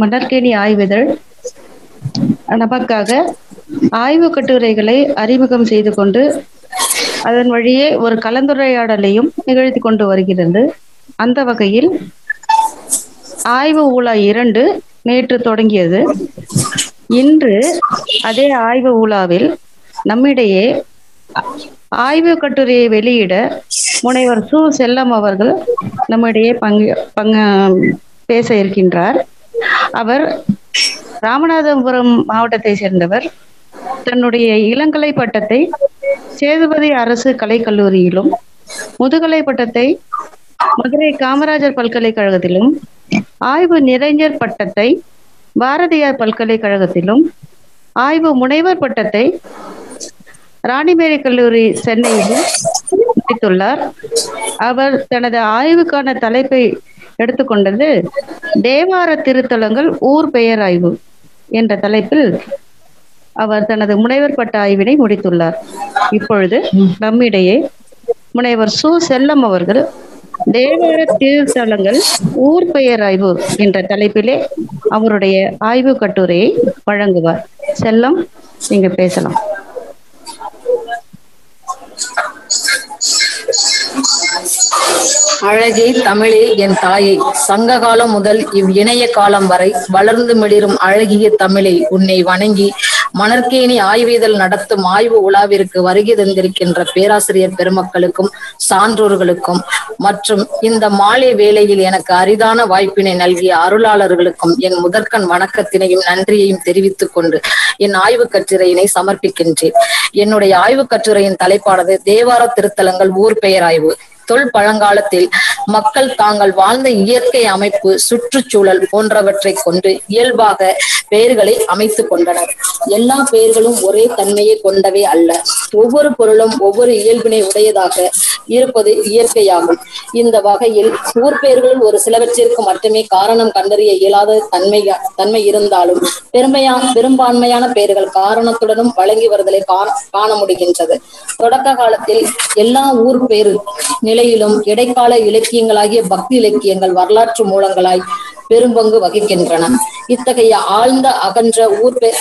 மணற்கேணி ஆய்விதழ் நமக்காக ஆய்வு கட்டுரைகளை அறிமுகம் செய்து கொண்டு அதன் வழியே ஒரு கலந்துரையாடலையும் நிகழ்த்தி கொண்டு வருகிறது. அந்த வகையில் ஆய்வு ஊழா 2 நேற்று தொடங்கியது. இன்று அதே ஆய்வு ஊழாவில் நம்மிடையே ஆய்வு கட்டுரையை வெளியிட முனைவர் சு. செல்லம் அவர்கள் நம்மிடையே பேச இருக்கின்றார். அவர் ராமநாதபுரம் மாவட்டத்தை சேர்ந்தவர். தன்னுடைய இளங்கலை பட்டத்தை சேதுபதி அரசு கலைக்கல்லூரியிலும், முதுகலை பட்டத்தை மதுரை காமராஜர் பல்கலைக்கழகத்திலும், ஆய்வு நிறைஞர் பட்டத்தை பாரதியார் பல்கலைக்கழகத்திலும், ஆய்வு முனைவர் பட்டத்தை ராணிமேரி கல்லூரி சென்னையிலும் முடித்துள்ளார். அவர் தனது ஆய்வுக்கான தலைப்பை எடுத்துக்கொண்டது தேவார திருத்தலங்கள் ஊர் பெயர் ஆய்வு என்ற தலைப்பில் அவர் தனது முனைவர் பட்ட ஆய்வினை முடித்துள்ளார். இப்பொழுது நம்மிடையே முனைவர் சு. செல்லம் அவர்கள் தேவார திருத்தலங்கள் ஊர் பெயர் ஆய்வு என்ற தலைப்பிலே அவருடைய ஆய்வு கட்டுரையை வழங்குவார். செல்லம், நீங்க பேசலாம். அழகே தமிழே என் தாயை, சங்க காலம் முதல் இணைய காலம் வரை வளர்ந்து மிளிரும் அழகிய தமிழை உன்னை வணங்கி மணற்கேணி ஆய்விதழ் நடத்தும் ஆய்வு உலாவிற்கு வருகை தந்திருக்கின்ற பேராசிரியர் பெருமக்களுக்கும் சான்றோர்களுக்கும் மற்றும் இந்த மாலை வேளையில் எனக்கு அரிதான வாய்ப்பினை நல்கிய அருளாளர்களுக்கும் என் முதற்கண் வணக்கத்தினையும் நன்றியையும் தெரிவித்துக் கொண்டு என் ஆய்வு கட்டுரையினை சமர்ப்பிக்கின்றேன். என்னுடைய ஆய்வு கட்டுரையின் தலைப்பானது தேவார திருத்தலங்கள் ஊர் பெயர் ஆய்வு. தொல் பழங்காலத்தில் மக்கள் தாங்கள் வாழ்ந்த இயற்கை அமைப்பு, சுற்றுச்சூழல் போன்றவற்றை கொண்டு இயல்பாக பெயர்களை அமைத்துக் கொண்டனர். எல்லா பெயர்களும் ஒரே தன்மையை கொண்டவை அல்ல. ஒவ்வொரு பொருளும் ஒவ்வொரு இயல்பினை உடையதாக இருப்பது இயற்கையாகும். இந்த வகையில் ஊர் பெயர்களில் ஒரு சிலவற்றிற்கு மட்டுமே காரணம் கண்டறிய இயலாத தன்மை இருந்தாலும் பெரும்பான்மையான பெயர்கள் காரணத்துடனும் வழங்கி வருதலை காண முடிகின்றது. தொடக்க காலத்தில் எல்லா ஊர் பெயர் நிலையிலும் இடைக்கால இலக்கியங்களாகிய பக்தி இலக்கியங்கள் வரலாற்று மூலங்களாய் பெரும்பங்கு வகிக்கின்றன. இத்தகைய ஆழ்ந்த அகன்ற ஊர் பெயர்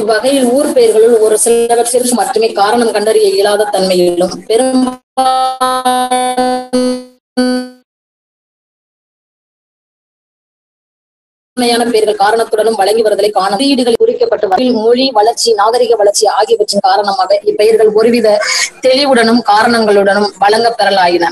இவ்வகையில் ஊர் பெயர்களுள் ஒரு சிலவற்றிற்கு மட்டுமே காரணம் கண்டறிய இயலாத தன்மையிலும் பெயர்கள் காரணத்துடனும் வழங்கி வருதலை காண குறியீடுகள் குறிக்கப்பட்டு மொழி வளர்ச்சி, நாகரிக வளர்ச்சி ஆகியவற்றின் காரணமாக இப்பெயர்கள் ஒருவித தெளிவுடனும் காரணங்களுடனும் வழங்க பெறலாயின.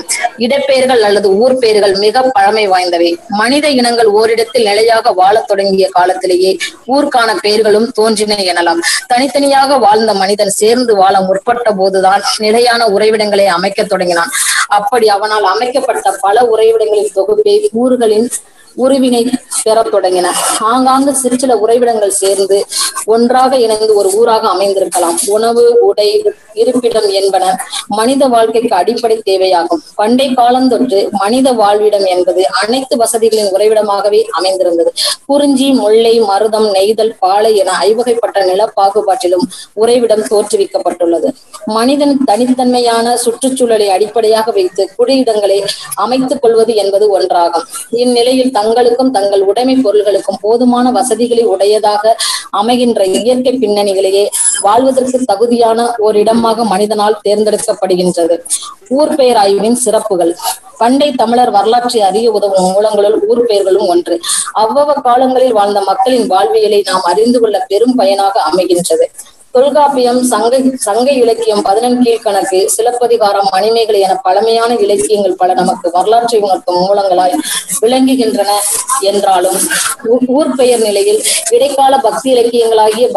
இடப்பெயர்கள் அல்லது ஊர் பெயர்கள் மிக பழமை வாய்ந்தவை. மனித இனங்கள் ஓரிடத்தில் நிலையாக வாழத் தொடங்கிய காலத்திலேயே ஊர்க்கான பெயர்களும் தோன்றின எனலாம். தனித்தனியாக வாழ்ந்த மனிதன் சேர்ந்து வாழ முற்பட்ட போதுதான் நிலையான உறைவிடங்களை அமைக்க தொடங்கினான். அப்படி அவனால் அமைக்கப்பட்ட பல உறைவிடங்களின் தொகுப்பே ஊர்களின் உருவினை பெறத் தொடங்கின. ஆங்காங்கு சிறு சில உறைவிடங்கள் சேர்ந்து ஒன்றாக இணைந்து ஒரு ஊராக அமைந்திருக்கலாம். உணவு, உடை, இருப்பிடம் என்பன மனித வாழ்க்கைக்கு அடிப்படை தேவையாகும். பண்டை காலந்தொற்று மனித வாழ்விடம் என்பது அனைத்து வசதிகளின் உறைவிடமாகவே அமைந்திருந்தது. குறிஞ்சி, முல்லை, மருதம், நெய்தல், பாலை என ஐவகைப்பட்ட நிலப்பாகுபாட்டிலும் உறைவிடம் தோற்றுவிக்கப்பட்டுள்ளது. மனிதன் தனித்தன்மையான சுற்றுச்சூழலை அடிப்படையாக வைத்து குடியிடங்களை அமைத்துக் கொள்வது என்பது ஒன்றாகும். இந்நிலையில் தங்களுக்கும் தங்கள் உடைமை பொருள்களுக்கும் போதுமான வசதிகளை உடையதாக அமைகின்ற இயற்கை பின்னணிகளையே வாழ்வதற்கு தகுதியான ஒரு இடமாக மனிதனால் தேர்ந்தெடுக்கப்படுகின்றது. ஊர் பெயர் ஆய்வின் சிறப்புகள். பண்டை தமிழர் வரலாற்றை அறிய உதவும் மூலங்களுள் ஊர் பெயர்களும் ஒன்று. அவ்வளவு காலங்களில் வாழ்ந்த மக்களின் வாழ்வியலை நாம் அறிந்து கொள்ள பெரும் பயனாக அமைகின்றது. தொல்காப்பியம், சங்க இலக்கியம், 11 கீழ்கணக்கு, சிலப்பதிகாரம், மணிமேகலை என பழமையான இலக்கியங்கள் பல நமக்கு வரலாற்றை உணர்த்தும் மூலங்களாய் விளங்குகின்றன என்றாலும் ஊர் பெயர் நிலையில் இடைக்கால பக்தி இலக்கியங்களாகிய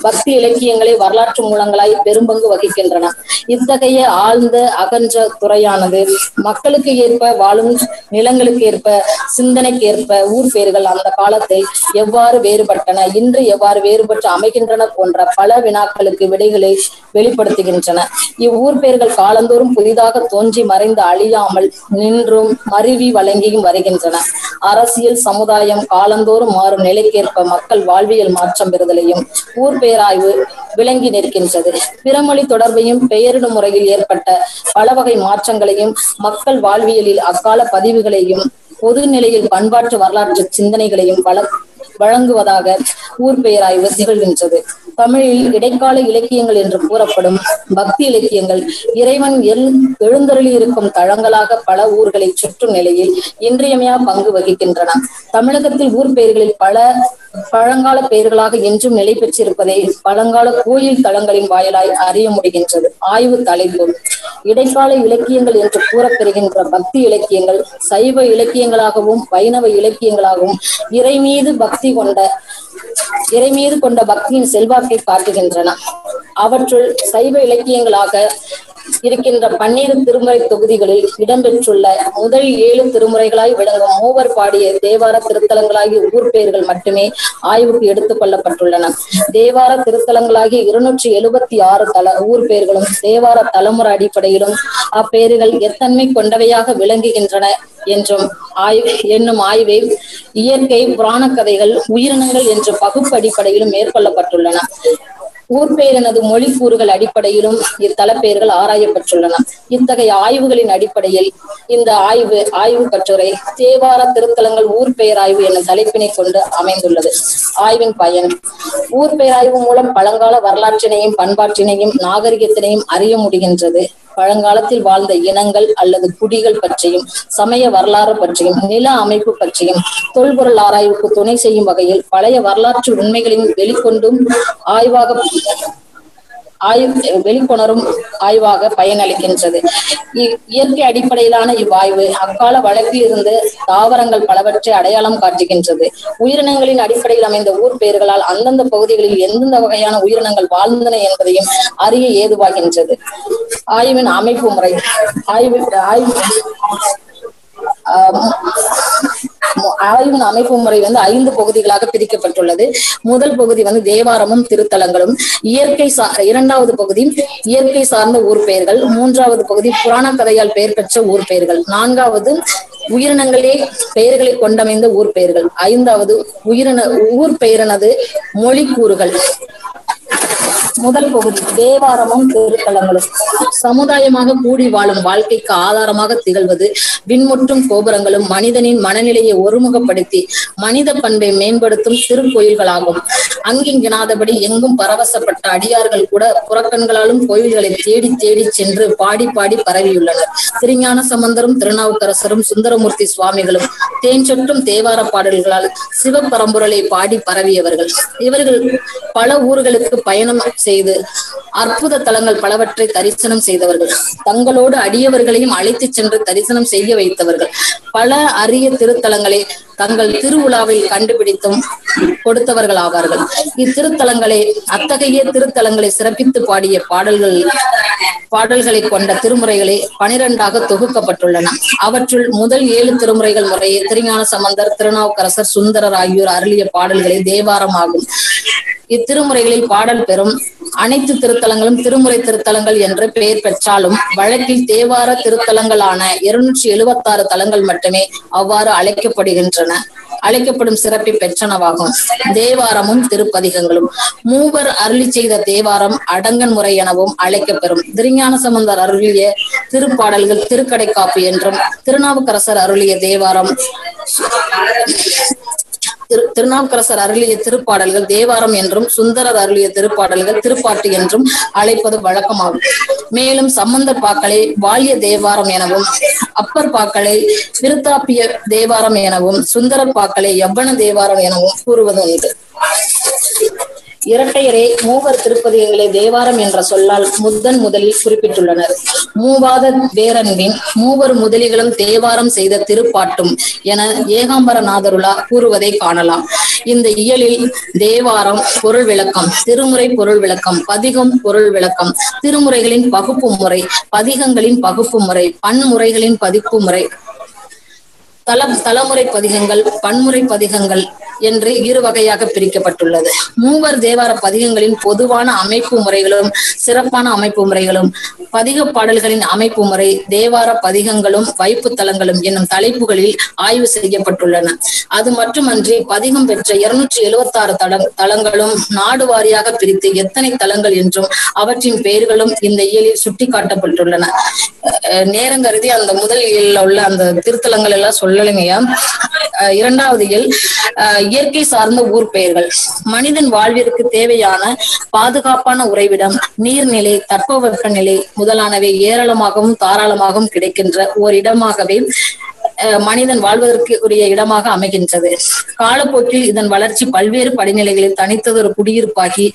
பக்தி இலக்கியங்களை வரலாற்று மூலங்களாய் பெரும்பங்கு வகிக்கின்றன. இத்தகைய ஆழ்ந்த அகன்ற துறையானது மக்களுக்கு ஏற்ப, வாழும் நிலங்களுக்கு ஏற்ப, சிந்தனைக்கு ஏற்ப ஊர் பெயர்கள் அந்த காலத்தை எவ்வாறு வேறுபட்டன, இன்று எவ்வாறு வேறுபட்டு அமைகின்றன போன்ற பல வினாக்களுக்கு விடைகளை வெளிப்படுத்துகின்றன. இவ்வூர் பெயர்கள் காலந்தோறும் புதிதாக தோன்றி மறைந்து அழியாமல் நின்றும் மருவி வழங்கியும் வருகின்றன. அரசியல், சமுதாயம் காலந்தோறும் மாறும் நிலைக்கேற்ப மக்கள் வாழ்வியல் மாற்றம் பெறுதலையும் ஊர் ஊர் பேராய்வு விளங்கி நிற்கின்றது. பிறமொழி தொடர்பையும் பெயரிடும் முறையில் ஏற்பட்ட பல வகை மாற்றங்களையும் மக்கள் வாழ்வியலில் அக்கால பதிவுகளையும் பொது நிலையில் பண்பாட்டு வரலாற்று சிந்தனைகளையும் வழங்குவதாக ஊர் பெயராய்வு திகழ்கின்றது. தமிழில் இடைக்கால இலக்கியங்கள் என்று கூறப்படும் பக்தி இலக்கியங்கள் இறைவன் எழுந்தருளி இருக்கும் தளங்களாக பல ஊர்களை சுற்றும் நிலையில் இன்றியமையா பங்கு வகிக்கின்றன. தமிழகத்தில் ஊர் பெயர்களில் பல பழங்கால பெயர்களாக என்றும் நிலை பெற்றிருப்பதை பழங்கால கோயில் தளங்களின் வாயிலாய் அறிய முடிகின்றது. ஆய்வு தலைப்பு: இடைக்கால இலக்கியங்கள் என்று கூறப்பெறுகின்ற பக்தி இலக்கியங்கள் சைவ இலக்கியங்களாகவும் வைணவ இலக்கியங்களாகவும் இறை மீது கொண்ட பக்தியின் செல்வாக்கை காட்டுகின்றன. அவற்றுள் சைவ இலக்கியங்களாக இருக்கின்ற 12 திருமுறை தொகுதிகளில் இடம்பெற்றுள்ள முதல் 7 திருமுறைகளாய் விளங்கும் மூவர் பாடிய தேவார திருத்தலங்களாகிய ஊர் பெயர்கள் மட்டுமே ஆய்வுக்கு எடுத்துக் கொள்ளப்பட்டுள்ளன. தேவார திருத்தலங்களாகிய 276 ஊர் பெயர்களும் தேவார தலைமுறை அடிப்படையிலும் அப்பெயர்கள் எத்தன்மை கொண்டவையாக விளங்குகின்றன என்னும் ஆய்வை இயற்கை, புராண கதைகள், உயிரினங்கள் என்ற பகுப்பு அடிப்படையிலும் மேற்கொள்ளப்பட்டுள்ளன. ஊர் பெயரினது மொழி கூறுகள் அடிப்படையிலும் இத்தல பெயர்கள் ஆராயப்பட்டுள்ளன. இத்தகைய ஆய்வுகளின் அடிப்படையில் இந்த ஆய்வு கட்டுரை தேவார திருத்தலங்கள் ஊர் பெயராய்வு என்ற தலைப்பினை கொண்டு அமைந்துள்ளது. ஆய்வின் பயன்: ஊர் பெயராய்வு மூலம் பழங்கால வரலாற்றினையும் பண்பாட்டினையும் நாகரிகத்தினையும் அறிய முடிகின்றது. பழங்காலத்தில் வாழ்ந்த இனங்கள் அல்லது குடிகள் பற்றியும் சமய வரலாறு பற்றியும் நில அமைப்பு பற்றியும் தொல்பொருள் ஆராய்வுக்கு துணை செய்யும் வகையில் பழைய வரலாற்று உண்மைகளின் வெளிக்கொணரும் ஆய்வாக பயனளிக்கின்றது. இயற்கை அடிப்படையிலான இவ்வாய்வு அக்கால வழக்கில் இருந்து தாவரங்கள் பலவற்றை அடையாளம் காட்டுகின்றது. உயிரினங்களின் அடிப்படையில் அமைந்த ஊர் பெயர்களால் அந்தந்த பகுதிகளில் எந்தெந்த வகையான உயிரினங்கள் வாழ்ந்தன என்பதையும் அறிய ஏதுவாகின்றது. ஆய்வின் அமைப்பு முறை: ஆய்வின் அமைப்பு முறை 5 பகுதிகளாக பிரிக்கப்பட்டுள்ளது. முதல் பகுதி தேவாரமும் திருத்தலங்களும், இரண்டாவது பகுதி இயற்கை சார்ந்த ஊர் பெயர்கள், மூன்றாவது பகுதி புராண கதையால் பெயர் பெற்ற ஊர் பெயர்கள், நான்காவது உயிரினங்களே பெயர்களை கொண்டமைந்த ஊர் பெயர்கள், ஐந்தாவது ஊர் பெயரினது மொழி கூறுகள். முதல் பகுதி தேவாரமும் திருத்தலங்களும். சமுதாயமாக கூடி வாழும் வாழ்க்கைக்கு ஆதாரமாக திகழ்வது விண்முற்றும் கோபுரங்களும் மனிதனின் மனநிலையை ஒருமுகப்படுத்தி மனித பண்பை மேம்படுத்தும் திருக்கோயில்களாகும். அங்கிங்கனாதபடி எங்கும் பரவசப்பட்ட அடியார்கள் கூட புறக்கண்களாலும் கோயில்களை தேடி தேடி சென்று பாடி பாடி பரவியுள்ளனர். திருஞான சம்பந்தரும் திருநாவுக்கரசரும் சுந்தரமூர்த்தி சுவாமிகளும் தேன் சொட்டும் தேவார பாடல்களால் சிவபரம்பொருளை பாடி பரவியவர்கள். இவர்கள் பல ஊர்களுக்கு பயணம் செய்து அற்புத தலங்கள் பலவற்றை தரிசனம் செய்தவர்கள். தங்களோடு அடியவர்களையும் அழைத்து சென்று தரிசனம் செய்ய வைத்தவர்கள். பல அரிய திருத்தலங்களை தங்கள் திருவுலாவில் கண்டுபிடித்தும் கொடுத்தவர்கள் ஆவார்கள். அத்தகைய திருத்தலங்களை சிறப்பித்து பாடிய பாடல்களை கொண்ட திருமுறைகளை 12ஆக தொகுக்கப்பட்டுள்ளன. அவற்றுள் முதல் 7 திருமுறைகள் முறையே திருஞான சம்பந்தர், திருநாவுக்கரசர், சுந்தரர் ஆகியோர் அருளிய பாடல்களை தேவாரம் ஆகும். இத்திருமுறைகளில் பாடல் பெறும் அனைத்து திருத்தலங்களும் திருமுறை திருத்தலங்கள் என்று பெயர் பெற்றாலும் வழக்கில் தேவார திருத்தலங்களான 276 தலங்கள் மட்டுமே அவ்வாறு அழைக்கப்படும் சிறப்பை பெற்றனவாகும். தேவாரமும் திருப்பதிகங்களும். மூவர் அருளி செய்த தேவாரம் அடங்கன் முறை எனவும் அழைக்கப்பெறும். திருஞான சம்பந்தர் அருளிய திருப்பாடல்கள் திருக்கடைக்காப்பு என்றும், திருநாவுக்கரசர் அருளிய திருப்பாடல்கள் தேவாரம் என்றும், சுந்தரர் அருளிய திருப்பாடல்கள் திருப்பாட்டு என்றும் அழைப்பது வழக்கமாகும். மேலும் சம்பந்தர் பாக்களை வால்ய தேவாரம் எனவும், அப்பர் பாக்களை விருத்தாப்பிய தேவாரம் எனவும், சுந்தரர் பாக்களை யவ்வன தேவாரம் எனவும் கூறுவது உண்டு. இரட்டையரே மூவர் திருப்பதிகங்களை தேவாரம் என்ற சொல்லால் முதலில் குறிப்பிட்டுள்ளனர். மூவாத வேரன்பின் மூவர் முதலிகளும் தேவாரம் செய்த திருப்பாட்டும் என ஏகாம்பரநாதருலா கூறுவதை காணலாம். இந்த இயலில் தேவாரம் பொருள் விளக்கம், திருமுறை பொருள் விளக்கம், பதிகம் பொருள் விளக்கம், திருமுறைகளின் பகுப்பு முறை, பதிகங்களின் பகுப்பு முறை, பன்முறைகளின் பதிப்பு முறை, தலைமுறை பதிகங்கள், பன்முறை பதிகங்கள் என்று இரு வகையாக பிரிக்கப்பட்டுள்ளது. மூவர் தேவார பதிகங்களின் பொதுவான அமைப்பு முறைகளும் சிறப்பான அமைப்பு முறைகளும், பதிக பாடல்களின் அமைப்பு முறை, தேவார பதிகங்களும் வைப்பு தலங்களும் என்னும் தலைப்புகளில் ஆய்வு செய்யப்பட்டுள்ளன. அது மட்டுமன்றி பதிகம் பெற்ற 276 தலங்களும் நாடு வாரியாக பிரித்து எத்தனை தலங்கள் என்றும் அவற்றின் பெயர்களும் இந்த இயலில் சுட்டிக்காட்டப்பட்டுள்ளன. நேரம் கருதி அந்த முதல் இயலில் உள்ள அந்த திருத்தலங்கள் எல்லாம் சொல்லலைங்கய்யா. இரண்டாவது இயல் இயற்கை சார்ந்த ஊர் பெயர்கள். மனிதன் வாழ்விற்கு தேவையான பாதுகாப்பான உறைவிடம், நீர்நிலை, தட்பவெப்பநிலை முதலானவை ஏராளமாகவும் தாராளமாகவும் கிடைக்கின்ற ஓர் இடமாகவே மனிதன் வாழ்வதற்கு உரிய இடமாக அமைகின்றது. காலப்போக்கில் இதன் வளர்ச்சி பல்வேறு படிநிலைகளில் தனித்ததொரு குடியிருப்பாகி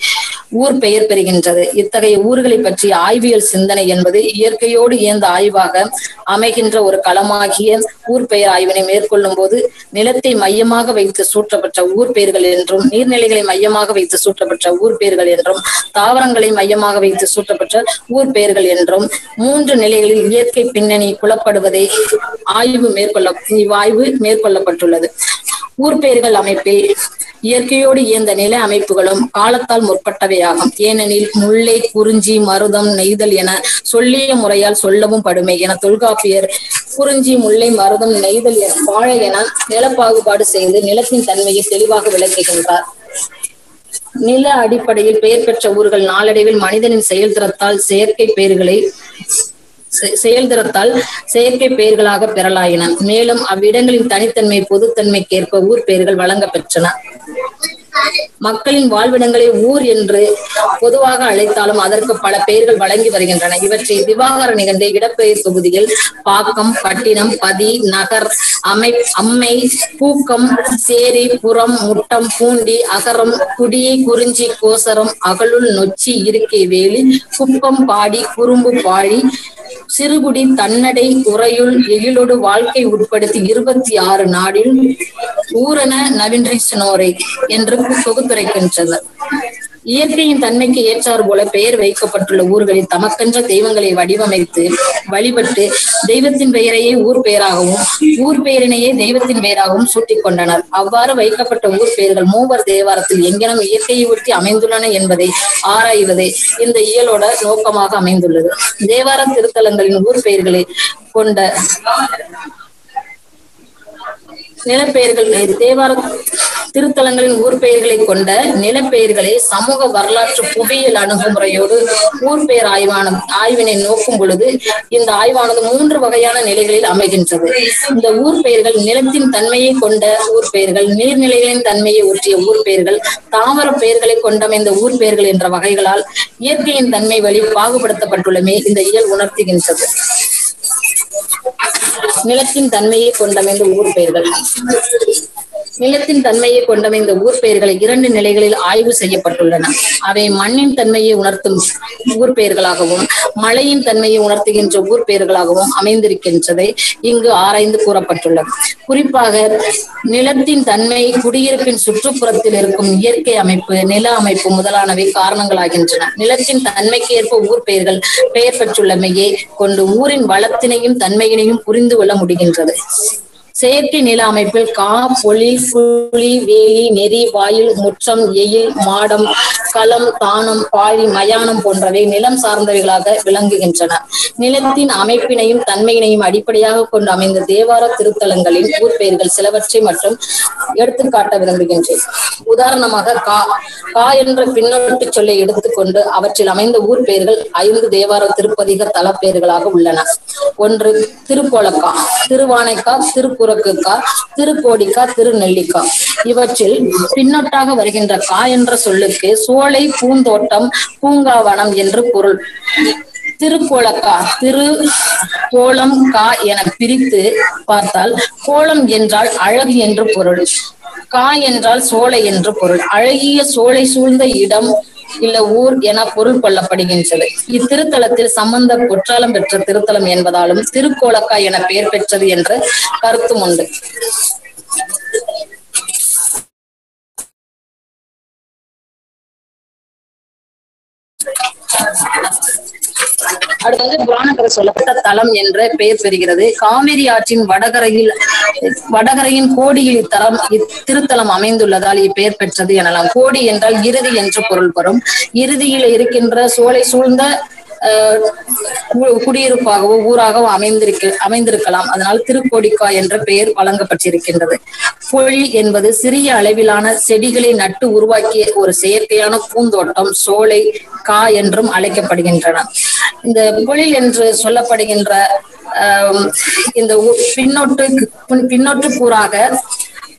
ஊர் பெயர் பெறுகின்றது. இத்தகைய ஊர்களை பற்றி ஆய்வியல் சிந்தனை என்பது இயற்கையோடு இயந்த ஆய்வாக அமைகின்ற ஒரு களமாகிய ஊர் பெயர் ஆய்வினை மேற்கொள்ளும் போது நிலத்தை மையமாக வைத்து சூற்றப்பட்ட ஊர் பெயர்கள் என்றும், நீர்நிலைகளை மையமாக வைத்து சூற்றப்பட்ட ஊர் பெயர்கள் என்றும், தாவரங்களை மையமாக வைத்து சூற்றப்பட்ட ஊர் பெயர்கள் என்றும் 3 நிலைகளில் இயற்கை பின்னணி புலப்படுவதை இவ்வாய்வு மேற்கொள்ளப்பட்டுள்ளது. ஊர் பெயர்கள் அமைப்பில் இயற்கையோடு இயந்த நில அமைப்புகளும் காலத்தால் முற்பட்டவையாகும். ஏனெனில் முல்லை, குறிஞ்சி, மருதம், நெய்தல் என சொல்லிய முறையால் சொல்லவும் படுமை என தொல்காப்பியர் குறிஞ்சி, முல்லை, மருதம், நெய்தல் வாழை என நிலப்பாகுபாடு செய்து நிலத்தின் தன்மையை தெளிவாக விளக்குகின்றார். நில அடிப்படையில் பெயர் பெற்ற ஊர்கள் நாளடைவில் மனிதனின் செயற்கை பெயர்களாக பெறலாயின. மேலும் அவ்விடங்களின் தனித்தன்மை பொதுத்தன்மைக்கேற்ப ஊர் பெயர்கள் வழங்க பெற்றன. மக்களின் வாழ்விடங்களை ஊர் என்று பொதுவாக அழைத்தாலும் அதற்கு பல பெயர்கள் வழங்கி வருகின்றன. இவற்றை விவாகர நிகழ்ந்த இடப்பெயர் தொகுதியில் பாக்கம், பட்டினம், பதி, நகர், அம்மை, பூக்கம், சேரி, புறம், முட்டம், பூண்டி, அகரம், குடி, குறிஞ்சி, கோசரம், அகலுள், நொச்சி, இருக்கை, வேலி, குப்பம், பாடி, குறும்பு, பாழி, சிறுகுடி, தன்னடை, உறையுள், எழிலோடு வாழ்க்கை உட்படுத்தி 26 நாடில் ஊரன நவின்றீசினோரை என்று தொகுத்துரைக்கின்றது. இயற்கையின் தன்மைக்கு ஏற்றாறு போல பெயர் வைக்கப்பட்டுள்ள ஊர்களில் தமக்கென்ற தெய்வங்களை வடிவமைத்து வழிபட்டு தெய்வத்தின் பெயரையே ஊர் பெயராகவும், ஊர் பெயரினையே தெய்வத்தின் பெயராகவும் சூட்டிக் கொண்டனர். அவ்வாறு வைக்கப்பட்ட ஊர் பெயர்கள் மூவர் தேவாரத்தில் எங்கெனம் இயற்கையை ஒட்டி அமைந்துள்ளன என்பதை ஆராய்வதே இந்த இயலோட நோக்கமாக அமைந்துள்ளது. தேவார திருத்தலங்களின் ஊர் பெயர்களை கொண்ட நிலப்பெயர்கள் தேவார திருத்தலங்களின் ஊர் பெயர்களை கொண்ட நிலப்பெயர்களை சமூக வரலாற்று புவியியல் அணுகுமுறையோடு ஊர் பெயர் ஆய்வினை நோக்கும் பொழுது இந்த ஆய்வானது 3 வகையான நிலைகளில் அமைகின்றது. இந்த ஊர் பெயர்கள் நிலத்தின் தன்மையை கொண்ட ஊர் பெயர்கள், நீர்நிலைகளின் தன்மையை ஒற்றிய ஊர் பெயர்கள், தாவர பெயர்களை கொண்டமைந்த ஊர் பெயர்கள் என்ற வகைகளால் இயற்கையின் தன்மை வழி பாகுபடுத்தப்பட்டுள்ளமே இந்த இயல் உணர்த்துகின்றது. நிலத்தின் தன்மையை கொண்டமைந்த ஊர் பெயர்கள். நிலத்தின் தன்மையை கொண்டமைந்த ஊர் பெயர்களை 2 நிலைகளில் ஆய்வு செய்யப்பட்டுள்ளன. அவை மண்ணின் தன்மையை உணர்த்தும் ஊர் பெயர்களாகவும், மழையின் தன்மையை உணர்த்துகின்ற ஊர் பெயர்களாகவும் அமைந்திருக்கின்றதை இங்கு ஆராய்ந்து கூறப்பட்டுள்ளது. குறிப்பாக நிலத்தின் தன்மை, குடியிருப்பின் சுற்றுப்புறத்தில் இருக்கும் இயற்கை அமைப்பு, நில அமைப்பு முதலானவை காரணங்களாகின்றன. நிலத்தின் தன்மைக்கு ஏற்ப ஊர் பெயர்கள் பெயர் பெற்றுள்ளமையை கொண்டு ஊரின் வளத்தினையும் தன்மையினையும் புரிந்து கொள்ள முடிகின்றது. செயற்கை நில அமைப்பில் கா, பொலி, புலி, வேலி, நெறி, வாயில், முற்றம், எயில், மாடம், களம், தானம், பாழி, மயானம் போன்றவை நிலம் சார்ந்தவைகளாக விளங்குகின்றன. நிலத்தின் அமைப்பினையும் தன்மையினையும் அடிப்படையாக கொண்டு அமைந்த தேவார திருத்தலங்களின் ஊர் பெயர்கள் சிலவற்றை மற்றும் எடுத்துக்காட்ட விரும்புகின்றேன். உதாரணமாக கா என்ற பின்னொட்டு சொல்லை எடுத்துக்கொண்டு அவற்றில் அமைந்த ஊர் பெயர்கள் 5 தேவார திருப்பதிக தலப்பெயர்களாக உள்ளன. 1. திருக்கோலக்கா, திருவானைக்கா, திருப்புறக்குக்கா, திருக்கோடிக்கா, திருநெல்லிக்கா. இவற்றில் பின்னொட்டாக வருகின்ற கா என்ற சொல்லுக்கு சோலை, பூந்தோட்டம், பூங்காவனம் என்று பொருள். திருக்கோலக்கா திரு, கோலம், கா என பிரித்து பார்த்தால் கோலம் என்றால் அழகு என்று பொருள், கா என்றால் சோலை என்று பொருள். அழகிய சோலை சூழ்ந்த இடம் இல்ல ஊர் என பொருள் கொள்ளப்படுகின்றது. இத்திருத்தலத்தில் சம்பந்தர் குற்றாலம் பெற்ற திருத்தலம் என்பதாலும் திருக்கோலக்கா என பெயர் பெற்றது என்ற கருத்தும் உண்டு. அடுத்து வந்து புராண கதை சொல்லப்பட்ட தலம் என்ற பெயர் பெறுகிறது. காவிரி ஆற்றின் வடகரையின் கோடியில் இத்திருத்தலம் அமைந்துள்ளதால் இப்பெயர் பெற்றது எனலாம். கோடி என்றால் இறுதி என்று பொருள் பெறும். இறுதியில் இருக்கின்ற சோலை சூழ்ந்த குடியிருப்பாகவோ ஊராகவோ அமைந்திருக்கலாம். அதனால் திருக்கோடிக்கா என்ற பெயர் வழங்கப்பட்டிருக்கின்றது. பொழி என்பது சிறிய அளவிலான செடிகளை நட்டு உருவாக்கிய ஒரு செயற்கையான பூந்தோட்டம். சோலை கா என்றும் அழைக்கப்படுகின்றன. இந்த பொழில் என்று சொல்லப்படுகின்ற இந்த பின்னொட்டு கூறாக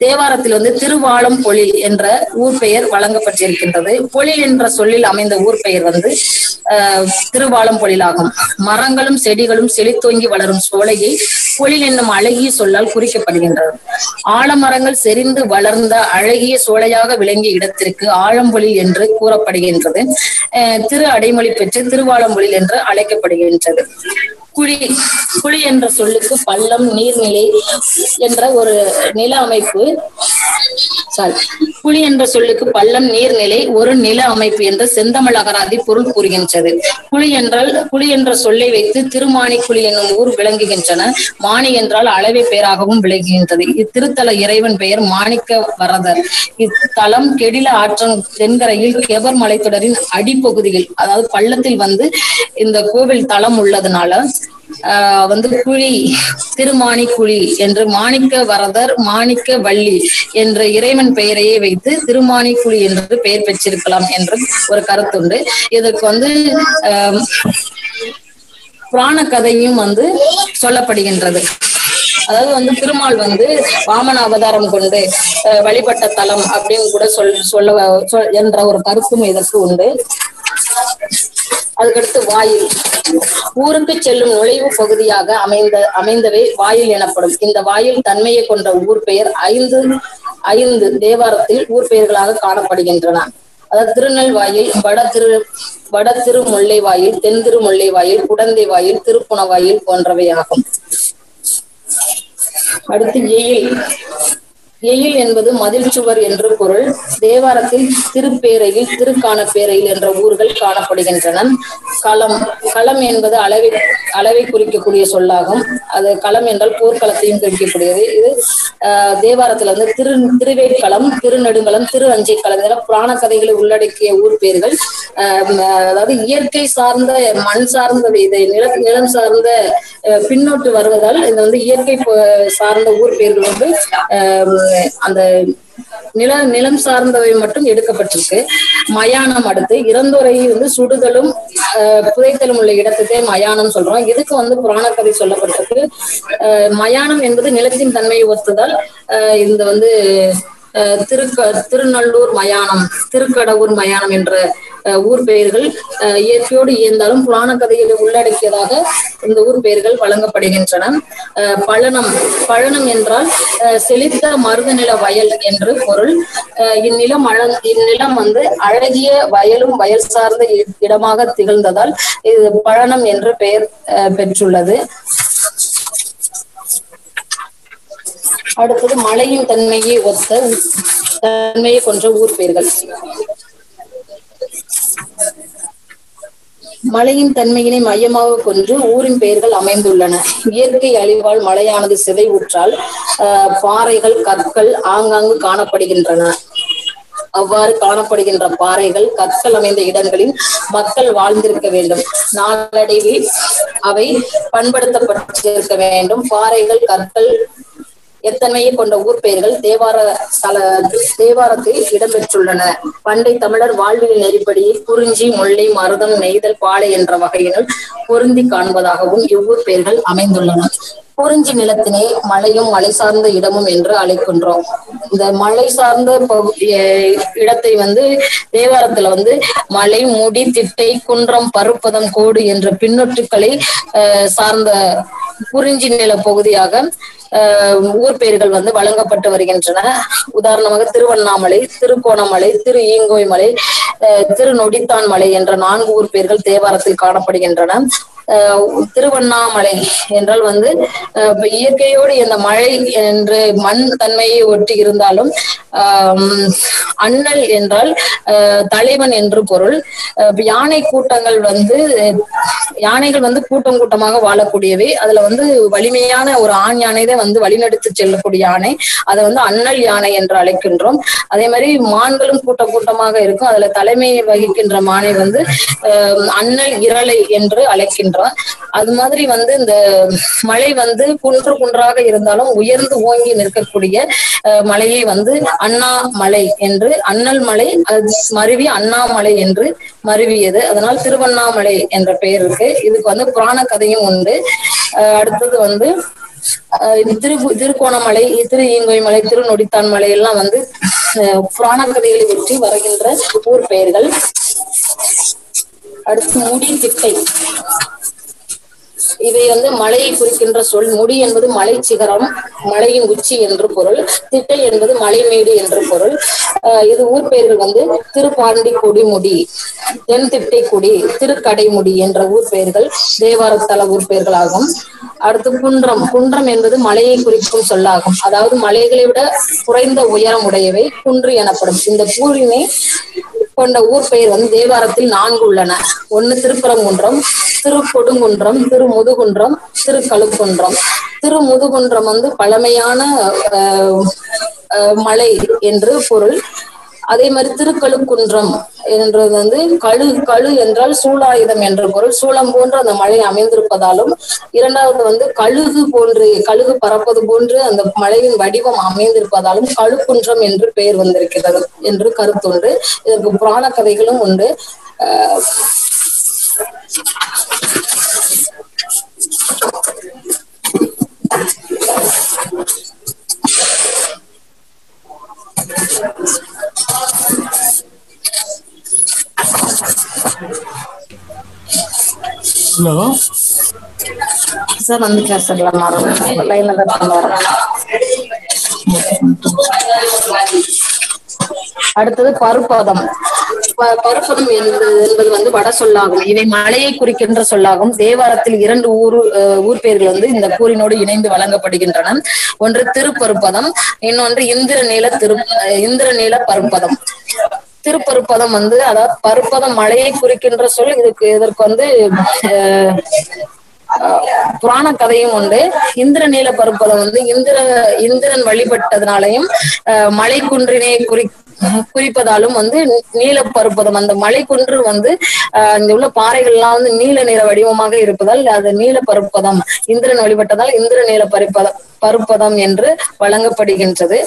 தேவாரத்தில் வந்து திருவாலம் பொழில் என்ற ஊர் பெயர் வழங்கப்பட்டிருக்கின்றது. பொழில் என்ற சொல்லில் அமைந்த ஊர் பெயர் வந்து திருவாலம் பொழிலாகும். மரங்களும் செடிகளும் செழித்தோங்கி வளரும் சோலையை பொழில் என்னும் அழகிய சொல்லால் குறிக்கப்படுகின்றது. ஆலமரங்கள் செறிந்து வளர்ந்த அழகிய சோலையாக விளங்கிய இடத்திற்கு ஆழம்பொழில் என்று கூறப்படுகின்றது. திரு அடைமொழி பெற்று திருவாலம்பொழில் என்று அழைக்கப்படுகின்றது. குழி என்ற சொல்லுக்கு பள்ளம், நீர்நிலை என்ற ஒரு நில அமைப்பு. குழி என்ற சொல்லுக்கு பள்ளம், நீர்நிலை, ஒரு நில அமைப்பு என்ற செந்தமிழ் அகராதி பொருள் கூறுகின்றது. குழி என்ற சொல்லை வைத்து திருமானி குழி என்னும் ஊர் விளங்குகின்றன. மானி என்றால் அளவை பெயராகவும் விளங்குகின்றது. இத்திருத்தல இறைவன் பெயர் மாணிக்க வரதர். இத்தலம் கெடில ஆற்றன் தென்கரையில் கெபர் மலைத்தொடரின் அடிப்பகுதியில், அதாவது பள்ளத்தில் வந்து இந்த கோவில் தலம் உள்ளதுனால வந்து குழி, திருமானி குழி என்று மாணிக்க வரதர், மாணிக்க வள்ளி என்ற இறைவன் பெயரையே வைத்து திருமானி குழி என்று பெயர் பெற்றிருக்கலாம் என்று ஒரு கருத்துண்டு. இதற்கு வந்து புராண கதையும் வந்து சொல்லப்படுகின்றது. அதாவது வந்து திருமால் வந்து வாமன அவதாரம் கொண்டு வழிபட்ட தலம் அப்படின்னு கூட சொல்ல என்ற ஒரு கருத்தும் இதற்கு உண்டு. அதுக்கடுத்து வாயில். ஊருக்கு செல்லும் நுழைவு பகுதியாக அமைந்தவை வாயில் எனப்படும். இந்த வாயில் தன்மையை கொண்ட ஊர் பெயர் ஐந்து தேவாரத்தில் ஊர் பெயர்களாக காணப்படுகின்றன. அதாவது திருநெல்வாயில், வட திருமுல்லை வாயில், தென் திருமுல்லை வாயில், குடந்தை வாயில், திருப்புண வாயில் போன்றவை ஆகும். அடுத்து எயில் என்பது மதில் சுவர் என்று பொருள். தேவாரத்தில் திருப்பேரையில், திருக்கானப்பேரையில் என்ற ஊர்கள் காணப்படுகின்றன. களம் என்பது அளவை குறிக்கக்கூடிய சொல்லாகும். அது களம் என்றால் போர்க்களத்தையும் குறிக்கக்கூடியது. இது தேவாரத்துல வந்து திருவேட்களம், திருநெடுங்களம், திரு அஞ்சைக்களம் இதெல்லாம் புராண கதைகளை உள்ளடக்கிய ஊர் பெயர்கள். அதாவது இயற்கை சார்ந்த, மண் சார்ந்த, இதை நிலம் சார்ந்த பின்னோட்டு வருவதால் இது வந்து இயற்கை சார்ந்த ஊர் பெயர்கள் வந்து அந்த நிலம் சார்ந்தவை மட்டும் எடுக்கப்பட்டிருக்கு. மயானம். அடுத்து இறந்தோரை வந்து சுடுதலும் புதைத்தலும் உள்ள இடத்துக்கே மயானம் சொல்றோம். இதுக்கு வந்து புராண கதை சொல்லப்பட்டிருக்கு. மயானம் என்பது நிலத்தின் தன்மையை ஒத்துதால் இந்த வந்து திருநள்ளூர் மயானம், திருக்கடவுர் மயானம் என்ற ஊர் பெயர்கள் இயற்கையோடு இயந்தாலும் புராண கதைகளை உள்ளடக்கியதாக இந்த ஊர் பெயர்கள் வழங்கப்படுகின்றன. பழனம் என்றால் செழித்த மருத நில வயல் என்று பொருள். இந்நிலம் வந்து அழகிய வயலும் வயல் சார்ந்த இடமாக திகழ்ந்ததால் இது பழனம் என்று பெயர் பெற்றுள்ளது. அடுத்தது மலையின் தன்மையை ஒத்த தன்மையை கொன்ற ஊர் பெயர்கள். மலையின் தன்மையினை மையமாக கொண்டு ஊரின் பெயர்கள் அமைந்துள்ளன. இயற்கை அழிவால் மலையானது சிதைவுற்றால் பாறைகள், கற்கள் ஆங்காங்கு காணப்படுகின்றன. அவ்வாறு காணப்படுகின்ற பாறைகள், கற்கள் அமைந்த இடங்களில் மக்கள் வாழ்ந்திருக்க வேண்டும். நாளடைவில் அவை பண்படுத்தப்பட்டிருக்க வேண்டும். பாறைகள், கற்கள் எத்தன்மையை கொண்ட ஊர் பெயர்கள் தேவாரத்தில் இடம்பெற்றுள்ளன. பண்டை தமிழர் வாழ்வியல் நெறிப்படி குறிஞ்சி, முல்லை, மருதம், நெய்தல், பாலை என்ற வகையினுள் பொருந்தி காண்பதாகவும் இவ்வூர் பெயர்கள் அமைந்துள்ளன. குறிஞ்சி நிலத்தினை மலையும் மலை சார்ந்த இடமும் என்று அழைக்கின்றோம். இந்த மலை சார்ந்த இடத்தை வந்து தேவாரத்துல வந்து மலை, முடி, திட்டை, குன்றம், பருப்பதம், கோடு என்ற பின்னொட்டுக்களை சார்ந்த குறிஞ்சி நில பகுதியாக ஊர் பெயர்கள் வந்து வழங்கப்பட்டு வருகின்றன. உதாரணமாக திருவண்ணாமலை, திருக்கோணமலை, திரு ஈங்கோய் மலை, திருநொடித்தான் மலை என்ற 4 ஊர் பெயர்கள் தேவாரத்தில் காணப்படுகின்றன. திருவண்ணாமலை என்றால் வந்து இயற்கையோடு இந்த மழை என்று மண் தன்மையை ஒட்டி இருந்தாலும் அண்ணல் என்றால் தலைவன் என்று பொருள். யானை கூட்டங்கள் வந்து யானைகள் வந்து கூட்டம் கூட்டமாக வாழக்கூடியவை. அதுல வந்து வலிமையான ஒரு ஆண் யானை தான் வந்து வழிநடத்தி செல்லக்கூடிய யானை. அதை வந்து அண்ணல் யானை என்று அழைக்கின்றோம். அதே மாதிரி மான்களும் கூட்டம் கூட்டமாக இருக்கும். அதுல தலைமையை வகிக்கின்ற மானை வந்து அண்ணல் இரளை என்று அழைக்கின்றோம். அது மாதிரி வந்து இந்த மலை வந்து குன்று குன்றாக இருந்தாலும் உயர்ந்து ஓங்கி நிற்கக்கூடிய மலையை வந்து அண்ணாமலை என்று, அண்ணல் மலை மருவி அண்ணாமலை என்று மருவியது. அதனால் திருவண்ணாமலை என்ற பெயர் இருக்கு. இதுக்கு வந்து புராண கதையும் உண்டு. அடுத்தது வந்து திருக்கோணமலை, திரு ஈங்கை மலை, திருநொடித்தான் மலை எல்லாம் வந்து புராண கதைகளை ஒற்றி வருகின்ற ஊர் பெயர்கள். அடுத்து முடி திட்டை, இவை வந்து மலையை குறிக்கின்ற சொல். முடி என்பது மலை சிகரம், மலையின் உச்சி என்று பொருள். திட்டை என்பது மலைமேடு என்று பொருள். இது ஊர் பெயர்கள் வந்து திருப்பாண்டி கொடிமுடி, தென் திட்டைக்குடி, திருக்கடைமுடி என்ற ஊர் பெயர்கள் தேவாரத்தல ஊர் பெயர்கள் ஆகும். அடுத்து குன்றம், குன்றம் என்பது மலையை குறிக்கும் சொல்லாகும். அதாவது மலைகளை விட குறைந்த உயரம் உடையவை குன்று எனப்படும். இந்த ஊரினை கொண்ட ஊர் பெயர் வந்து தேவாரத்தில் 4 உள்ளன. 1 திருப்பரங்குன்றம், திருக்கொடுங்குன்றம், திருமுதுகுன்றம், திருக்கழுக்குன்றம். திருமுதுகுன்றம் வந்து பழமையான மலை என்று பொருள். அதே மாதிரி திருக்கழுக்குன்றம் என்றது வந்து கழு என்றால் சூலாயுதம் என்ற பொருள். சூளம் போன்று அந்த மலை அமைந்திருப்பதாலும், இரண்டாவது வந்து கழுகு பறப்பது போன்று அந்த மலையின் வடிவம் அமைந்திருப்பதாலும் கழுக்குன்றம் என்று பெயர் வந்திருக்கிறது என்று கருத்துண்டு. இதற்கு புராண கதைகளும் உண்டு. ஹலோ சார், வந்துட்டேன் சார். லைன்ல தான் வரேன். அடுத்தது பருப்பதம். பருப்பதம் என்பது வந்து வட சொல்லாகும். இவை மலையை குறிக்கின்ற சொல்லாகும். தேவாரத்தில் 2 ஊர் பெயர்கள் வந்து இந்த கூறினோடு இணைந்து வழங்கப்படுகின்றன. ஒன்று திருப்பருப்பதம், இன்னொன்று இந்திரநீல பருப்பதம். திருப்பருப்பதம் வந்து அதாவது பருப்பதம் மலையை குறிக்கின்ற சொல். இதற்கு வந்து புராண கதையும் உண்டு. இந்திரநீல பருப்பதம் வந்து இந்திரன் வழிபட்டதுனாலையும் மலை குன்றினை குறிப்பதாலும் வந்து நீல பருப்பதம், அந்த மலை குன்று வந்து அங்க உள்ள பாறைகள் எல்லாம் வந்து நீல நிற வடிவமாக இருப்பதால் அது நீல பருப்பதம், இந்திரன் வழிபட்டதால் இந்திர நீல பருப்பதம் என்று வழங்கப்படுகின்றது.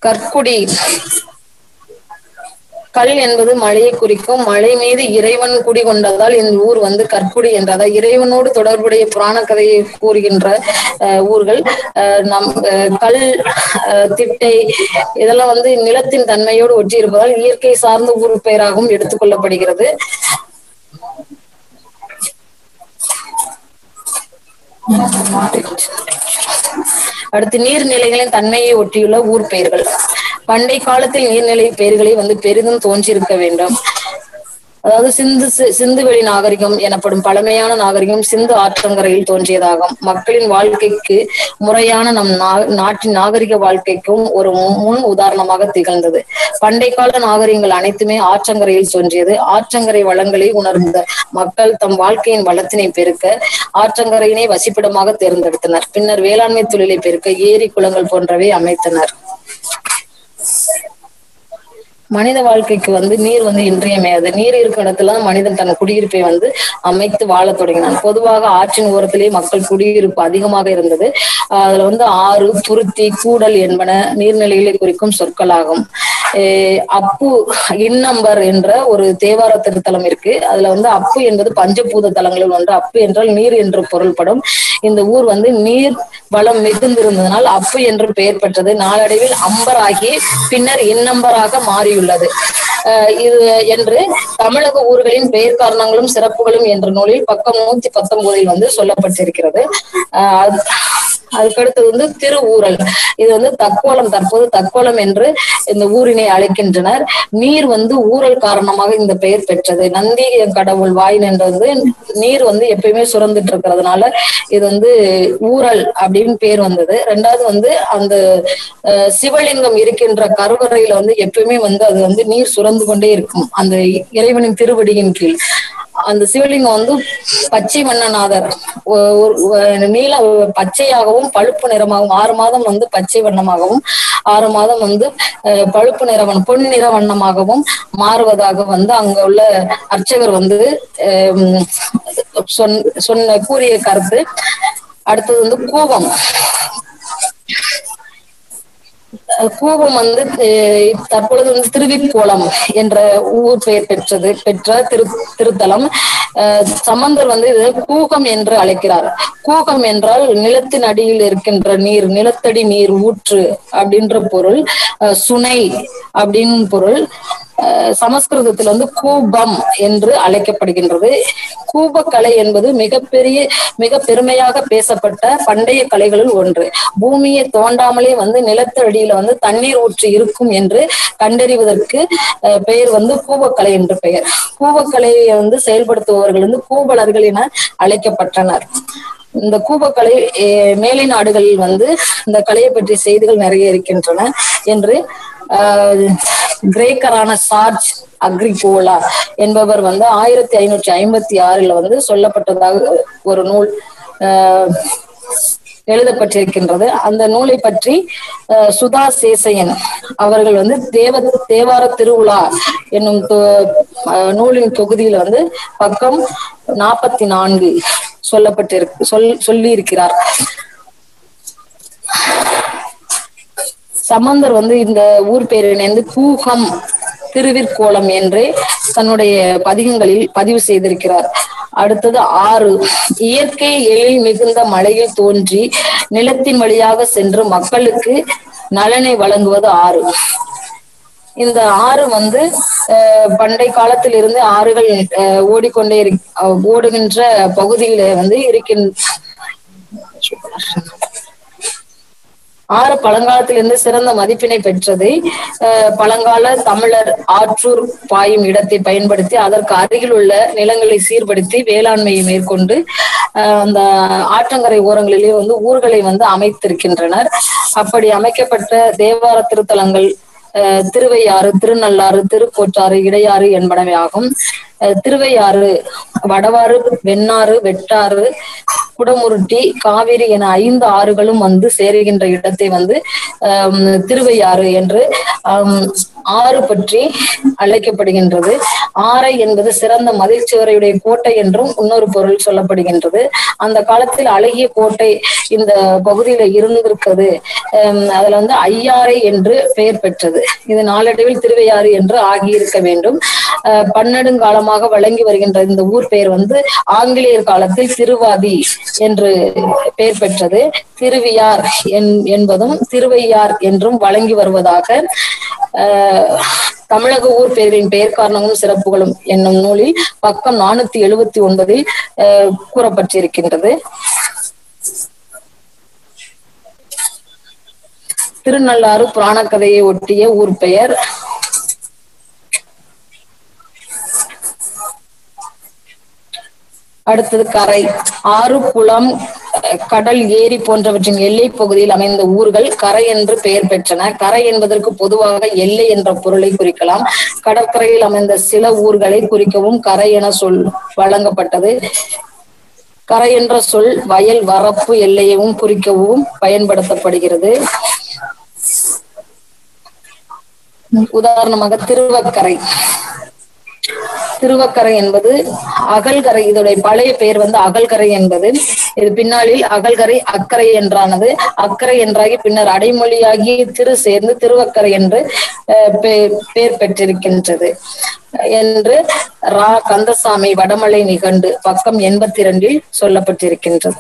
கற்குடி, கல் என்பது மலையை குறிக்கும். மலை மீது இறைவன் குடி கொண்டதால் இந்த ஊர் வந்து கற்குடி என்றதா. இறைவனோடு தொடர்புடைய புராண கதையை கூறுகின்ற ஊர்கள். கல், திட்டை இதெல்லாம் வந்து நிலத்தின் தன்மையோடு ஒற்றி இருப்பதால் இயற்கை சார்ந்த ஊர் பெயராகவும் எடுத்துக்கொள்ளப்படுகிறது. அடுத்து நீர்நிலைகளின் தன்மையை ஒட்டியுள்ள ஊர் பெயர்கள். பண்டை காலத்தில் நீர்நிலை பெயர்களை வந்து பெரிதும் தோன்றியிருக்க வேண்டும். அதாவது சிந்துவெளி நாகரிகம் எனப்படும் பழமையான நாகரிகம் சிந்து ஆற்றங்கரையில் தோன்றியதாகும். மக்களின் வாழ்க்கைக்கு முறையான நம் நாட்டின் நாகரிக வாழ்க்கைக்கும் ஒரு முன் உதாரணமாக திகழ்ந்தது. பண்டை கால நாகரிகங்கள் அனைத்துமே ஆற்றங்கரையில் தோன்றியது. ஆற்றங்கரை வளங்களை உணர்ந்த மக்கள் தம் வாழ்க்கையின் வளத்தினை பெருக்க ஆற்றங்கரையினை வசிப்பிடமாக தேர்ந்தெடுத்தனர். பின்னர் வேளாண்மை தொழிலை பெருக்க ஏரி குளங்கள் போன்றவை அமைத்தனர். மனித வாழ்க்கைக்கு வந்து நீர் வந்து இன்றியமையாது. நீர் இருக்கும் இடத்துல மனிதன் தன் குடியிருப்பை வந்து அமைத்து வாழ தொடங்கினான். பொதுவாக ஆற்றின் ஓரத்திலேயே மக்கள் குடியிருப்பு அதிகமாக இருந்தது. அதுல வந்து ஆறு, துருத்தி, கூடல் என்பன நீர்நிலைகளை குறிக்கும் சொற்களாகும். அப்பு இன்னம்பர் என்ற ஒரு தேவார திருத்தலம் இருக்கு. அதுல வந்து அப்பு என்பது பஞ்சபூத தலங்களில் ஒன்று. அப்பு என்றால் நீர் என்று பொருள்படும். இந்த ஊர் வந்து நீர் வளம் மிகுந்திருந்ததனால் அப்பு என்று பெயர் பெற்றது. நாளடைவில் அம்பர் ஆகி பின்னர் இன்னம்பராக மாறியுள்ளது. இது என்று தமிழக ஊர்களின் பெயர் காரணங்களும் சிறப்புகளும் என்ற நூலில் பக்கம் 119 வந்து சொல்லப்பட்டிருக்கிறது. அதுக்கடுத்து திருஊரல். இது தக்கோலம், தற்போது தக்கோலம் என்று இந்த ஊரினை அழைக்கின்றனர். நீர் ஊரல் காரணமாக இந்த பெயர் பெற்றது. நந்தி கடவுள் வாய் நின்றது நீர் எப்பயுமே சுரந்துட்டு இருக்கிறதுனால இது ஊரல் அப்படின்னு பேர் வந்தது. ரெண்டாவது அந்த சிவலிங்கம் இருக்கின்ற கருவறையில எப்பயுமே அது நீர் சுரந்து கொண்டே இருக்கும். அந்த இறைவனின் திருவடியின் கீழ் அந்த சிவலிங்கம் பச்சை வண்ணநாதர், நீல பச்சையாகவும் பழுப்பு நிறமாகவும் 6 மாதம் பச்சை வண்ணமாகவும் 6 மாதம் பழுப்பு நிறவன் பொன் நிற வண்ணமாகவும் மாறுவதாக அங்க உள்ள அர்ச்சகர் சொன்ன கூறிய கருத்து. அடுத்தது கூவம். கூவம் தற்பொழுது திருவிக்கோலம் என்ற ஊர் பெயர் பெற்ற திருத்தலம். சம்பந்தர் இது கூகம் என்று அழைக்கிறார். கூகம் என்றால் நிலத்தின் அடியில் இருக்கின்ற நீர், நிலத்தடி நீர், ஊற்று அப்படின்ற பொருள். சுனை அப்படின்னு பொருள். சமஸ்கிருதத்தில் கூபம் என்று அழைக்கப்படுகின்றது. கூபக்கலை என்பது மிக பெருமையாக பேசப்பட்ட பண்டைய கலைகளில் ஒன்று. பூமியை தோண்டாமலே நிலத்தடியில தண்ணீர் ஊற்று இருக்கும் என்று கண்டறிவதற்கு பெயர் கூபக்கலை என்று பெயர். கூபக்கலையை செயல்படுத்துபவர்கள் கூபலர்கள் என அழைக்கப்பட்டனர். இந்த கூபக்கலை மேலை நாடுகளில் இந்த கலையை பற்றிய செய்திகள் நிறைய இருக்கின்றன என்று கிரேக்கரான சார்ஜ் அக்ரிகோலா என்பவர் 1556 சொல்லப்பட்டதாக ஒரு நூல் எழுதப்பட்டிருக்கின்றது. அந்த நூலை பற்றி சுதா சேசையன் அவர்கள் தேவார திருவிழா என்னும் நூலின் தொகுதியில் பக்கம் 44 சொல்லி இருக்கிறார். சம்பந்தர் இந்த ஊர் பேரினை கூகம் திருவிற்கோலம் என்றே தன்னுடைய பதிகங்களில் பதிவு செய்திருக்கிறார். அடுத்தது ஆறு. இயற்கை எழில் மிகுந்த மலையில் தோன்றி நிலத்தின் வழியாக சென்று மக்களுக்கு நலனை வழங்குவது ஆறு. இந்த ஆறு பண்டை காலத்தில் இருந்து ஆறுகள் ஓடிக்கொண்டே ஓடுகின்ற பகுதியில இருக்கின்ற ஆறு பழங்காலத்திலிருந்து சிறந்த மதிப்பினை பெற்றது. பழங்கால தமிழர் ஆற்றூர் பாயும் இடத்தை பயன்படுத்தி அதற்கு அருகில் உள்ள நிலங்களை சீர்படுத்தி வேளாண்மையை மேற்கொண்டு அந்த ஆற்றங்கரை ஓரங்களிலே ஊர்களை அமைத்திருக்கின்றனர். அப்படி அமைக்கப்பட்ட தேவார திருத்தலங்கள் திருவையாறு, திருநள்ளாறு, திருக்கோற்றாறு, இடையாறு என்பனவே ஆகும். திருவையாறு, வடவாறு, வெண்ணாறு, வெட்டாறு, குடமுருட்டி, காவிரி என 5 ஆறுகளும் சேருகின்ற இடத்தை திருவையாறு என்று ஆறு பற்றி அழைக்கப்படுகின்றது. ஆறை என்பது சிறந்த மதில் சுவரையுடைய கோட்டை என்றும் இன்னொரு பொருள் சொல்லப்படுகின்றது. அந்த காலத்தில் அழகிய கோட்டை இந்த பகுதியில இருந்திருக்கிறது. அதுல ஐயாறை என்று பெயர் பெற்றது. இது நாளடைவில் திருவையாறு என்று ஆகியிருக்க வேண்டும். பன்னெடுங்காலமாக வழங்கி வருகின்ற இந்த ஊர் பெயர் ஆங்கிலேயர் காலத்தில் திருவாதி என்று பெயர் பெற்றது. திருவியார் என்பதும் திருவையார் என்றும் வழங்கி வருவதாக தமிழக ஊர் பெயர்களின் பெயர் காரணங்களும் சிறப்புகளும் என்னும் நூலில் பக்கம் 479 கூறப்பட்டிருக்கின்றது. திருநள்ளாறு புராண கதையை ஒட்டிய ஊர் பெயர். அடுத்தது கரை. ஆறு, குளம், கடல், ஏரி போன்றவற்றின் எல்லை பகுதியில் அமைந்த ஊர்கள் கரை என்று பெயர் பெற்றன. கரை என்பதற்கு பொதுவாக எல்லை என்ற பொருளை குறிக்கலாம். கடற்கரையில் அமைந்த சில ஊர்களை குறிக்கவும் கரை என சொல் வழங்கப்பட்டது. கரை என்ற சொல் வயல், வரப்பு, எல்லையவும் குறிக்கவும் பயன்படுத்தப்படுகிறது. உதாரணமாக திருவக்கரை. திருவக்கரை என்பது அகல்கரை. இதோடைய பழைய பெயர் அகல்கரை என்பது. இது பின்னாளில் அகல்கரை அக்கரை என்றானது. அக்கரை என்றாகி பின்னர் அடைமொழியாகி திரு சேர்ந்து திருவக்கரை என்று பெயர் பெற்றிருக்கின்றது என்று ரா. கந்தசாமி வடமலை நிகண்டு பக்கம் 82 சொல்லப்பட்டிருக்கின்றது.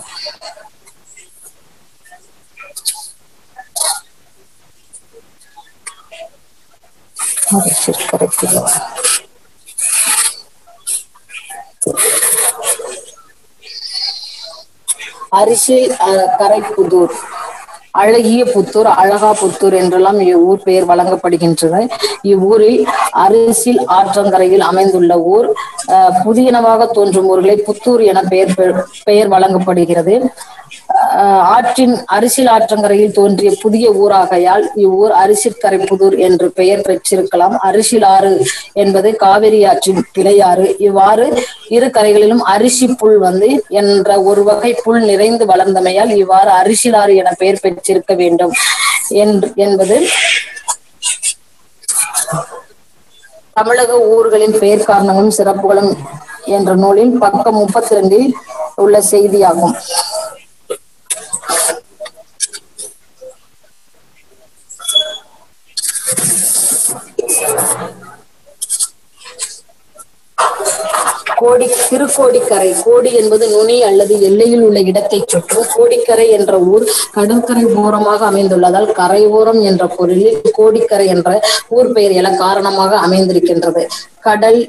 அரிசில் கரைப்புதூர், அழகிய புத்தூர், அழகா புத்தூர் என்றெல்லாம் இவ்வூர் பெயர் வழங்கப்படுகின்றது. இவ்வூரில் அரிசில் ஆற்றங்கரையில் அமைந்துள்ள ஊர். புதியனவாக தோன்றும் ஊர்களை புத்தூர் என பெயர் வழங்கப்படுகிறது. அரிசில் ஆற்றங்கரையில் தோன்றிய புதிய ஊராகையால் இவ்வூர் அரிசிற்கரை புதூர் என்று பெயர் பெற்றிருக்கலாம். அரிசில் ஆறு என்பது காவிரி ஆற்றின் கிளையாறு. இவ்வாறு இரு கரைகளிலும் அரிசி புல் என்ற ஒரு வகை புல் நிறைந்து வளர்ந்தமையால் இவ்வாறு அரிசிலாறு என பெயர் பெற்றிருக்க வேண்டும் என்பது தமிழக ஊர்களின் பெயர் காரணங்களும் சிறப்புகளும் என்ற நூலின் பக்கம் 32 உள்ள செய்தியாகும். திருக்கோடிக்கரை. கோடி என்பது நுனி அல்லது எல்லையில் உள்ள இடத்தை சுற்றும். கோடிக்கரை என்ற ஊர் கடற்கரை ஓரமாக அமைந்துள்ளதால் கரையோரம் என்ற பொருளில் கோடிக்கரை என்ற ஊர் பெயர் எழ காரணமாக அமைந்திருக்கின்றது. கடல்,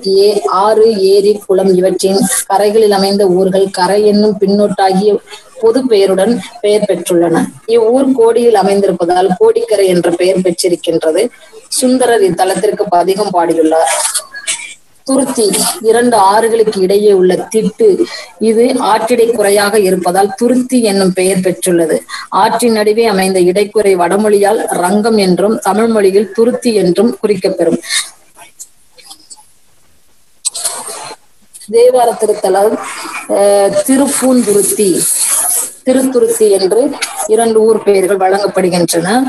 ஆறு, ஏரி, குளம் இவற்றின் கரைகளில் அமைந்த ஊர்கள் கரை என்னும் பின்னொட்டாகிய பொது பெயருடன் பெயர் பெற்றுள்ளன. இவ்வூர் கோடியில் அமைந்திருப்பதால் கோடிக்கரை என்ற பெயர் பெற்றிருக்கின்றது. சுந்தரர் இத்தலத்திற்கு பதிகம் பாடியுள்ளார். துருத்தி, 2 ஆறுகளுக்கு இடையே உள்ள திட்டு. இது ஆற்றிடைக்குறையாக இருப்பதால் துருத்தி என்னும் பெயர் பெற்றுள்ளது. ஆற்றின் நடுவே அமைந்த இடைக்குறை வடமொழியால் ரங்கம் என்றும் தமிழ் மொழியில் துருத்தி என்றும் குறிக்கப்பெறும். தேவார திருத்தலம் திருப்பூந்துருத்தி, திருத்துருத்தி என்று 2 ஊர் பெயர்கள் வழங்கப்படுகின்றன.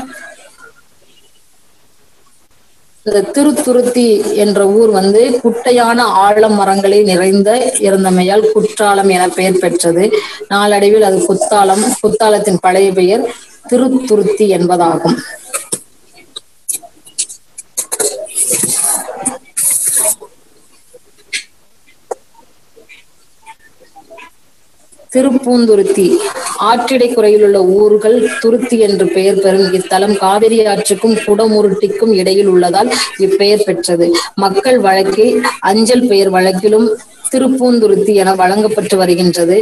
இந்த திருத்துருத்தி என்ற ஊர் குட்டையான ஆழம் மரங்களை நிறைந்த இருந்தமையால் குற்றாலம் என பெயர் பெற்றது. நாளடைவில் அது குத்தாலம். குத்தாலத்தின் பழைய பெயர் திருத்துருத்தி என்பதாகும். திருப்பூந்துருத்தி ஆற்றிடைக்குறையில் உள்ள ஊர்கள் துருத்தி என்று பெயர் பெறும் இத்தலம் காவிரி ஆற்றுக்கும் குடமுருட்டிக்கும் இடையில் உள்ளதால் இப்பெயர் பெற்றது. மக்கள் வழக்கில் அஞ்சல் பெயர் வழக்கிலும் திருப்பூந்துருத்தி என வழங்கப்பட்டு வருகின்றது.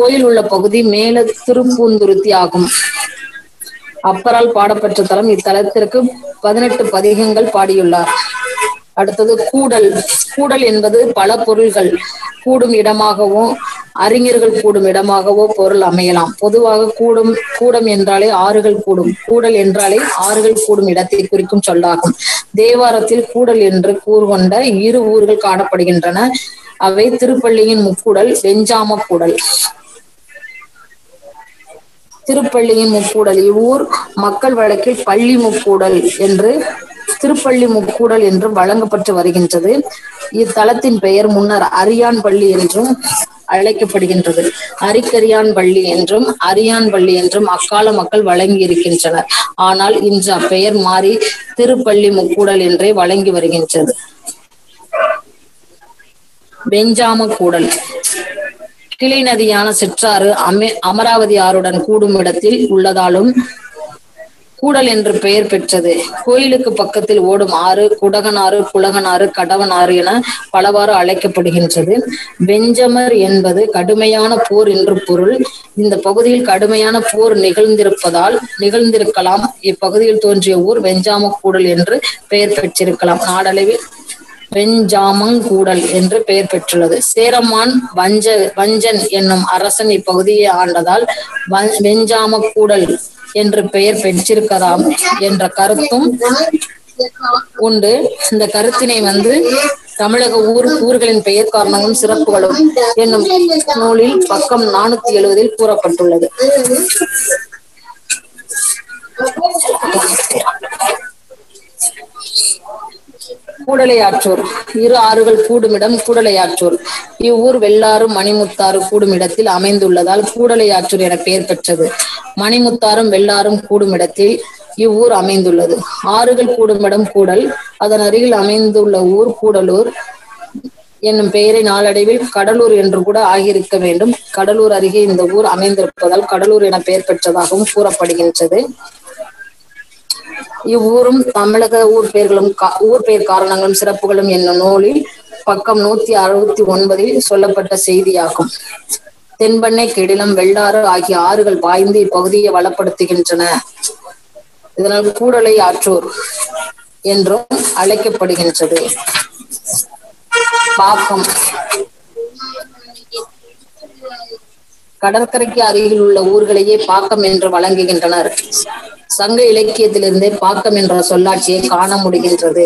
கோயில் உள்ள பகுதி மேல திருப்பூந்துருத்தி ஆகும். அப்பரால் பாடப்பெற்ற தலம். இத்தலத்திற்கு 18 பதிகங்கள் பாடியுள்ளார். அடுத்தது கூடல். கூடல் என்பது பல பொருள்கள் கூடும் இடமாகவோ அறிஞர்கள் கூடும் இடமாகவோ பொருள் அமையலாம். பொதுவாக கூடம் என்றாலே ஆறுகள் கூடும். கூடல் என்றாலே ஆறுகள் கூடும் இடத்தை குறிக்கும் சொல்லாகும். தேவாரத்தில் கூடல் என்று கூறு கொண்ட 2 ஊர்கள் காணப்படுகின்றன. அவை திருப்பள்ளியின் முக்கூடல், வெஞ்சாம கூடல். திருப்பள்ளியின் முக்கூடல் இவ்வூர் மக்கள் வழக்கில் பள்ளி முக்கூடல் என்று திருப்பள்ளி முக்கூடல் என்று வழங்கப்பட்டு வருகின்றது. இத்தலத்தின் பெயர் முன்னர் அரியான் பள்ளி என்றும் அழைக்கப்படுகின்றது. அரிக்கரியான் பள்ளி என்றும் அரியான் பள்ளி என்றும் அக்கால மக்கள் வழங்கி இருக்கின்றனர். ஆனால் இன்று அப்பெயர் மாறி திருப்பள்ளி முக்கூடல் என்றே வழங்கி வருகின்றது. வெஞ்சாம கூடல் கிளை நதியான சிற்றாறு அமராவதி ஆறுடன் கூடும் இடத்தில் உள்ளதாலும் கூடல் என்று பெயர் பெற்றது. கோயிலுக்கு பக்கத்தில் ஓடும் ஆறு குடகனாறு, குலகனாறு, கடவனாறு என பலவாறு அழைக்கப்படுகின்றது. வெஞ்சமர் என்பது கடுமையான போர் என்று பொருள். இந்த பகுதியில் கடுமையான போர் நிகழ்ந்திருக்கலாம். இப்பகுதியில் தோன்றிய ஊர் வெஞ்சாம கூடல் என்று பெயர் பெற்றிருக்கலாம். நாடளவில் வெஞ்சாமங்கூடல் என்று பெயர் பெற்றுள்ளது. சேரமான் வஞ்சன் என்னும் அரசன் இப்பகுதியை ஆண்டதால் வெஞ்சாம கூடல் என்று பெயர் பெற்றிருக்கலாம் என்ற கருத்தும் உண்டு. இந்த கருத்தினை தமிழக ஊர்களின் பெயர் காரணங்களும் சிறப்புகளும் என்னும் நூலில் பக்கம் 470 கூறப்பட்டுள்ளது. கூடலையாற்றூர் 2 ஆறுகள் கூடுமிடம் கூடலையாற்றூர். இவ்வூர் வெள்ளாறு மணிமுத்தாறு கூடும் இடத்தில் அமைந்துள்ளதால் கூடலையாற்றூர் என பெயர் பெற்றது. மணிமுத்தாறும் வெள்ளாறும் கூடும் இடத்தில் இவ்வூர் அமைந்துள்ளது. ஆறுகள் கூடுமிடம் கூடல். அதன் அருகில் அமைந்துள்ள ஊர் கூடலூர் என்னும் பெயரை நாளடைவில் கடலூர் என்று கூட ஆகியிருக்க வேண்டும். கடலூர் அருகே இந்த ஊர் அமைந்திருப்பதால் கடலூர் என பெயர் பெற்றதாகவும் கூறப்படுகின்றது. இவ்வூரும் தமிழக ஊர் பெயர் காரணங்களும் சிறப்புகளும் என்னும் நூலில் பக்கம் 169 சொல்லப்பட்ட செய்தியாகும். தென்பெண்ணை, கெடிலம், வெள்ளாறு ஆகிய ஆறுகள் பாய்ந்து இப்பகுதியை வளப்படுத்துகின்றன. இதனால் கூடலை ஆற்றூர் என்றும் அழைக்கப்படுகின்றது. பாக்கம் கடற்கரைக்கு அருகில் உள்ள ஊர்களையே பாக்கம் என்று வழங்குகின்றனர். சங்க இலக்கியத்திலிருந்தே பாக்கம் என்ற சொல்லாட்சியை காண முடிகின்றது.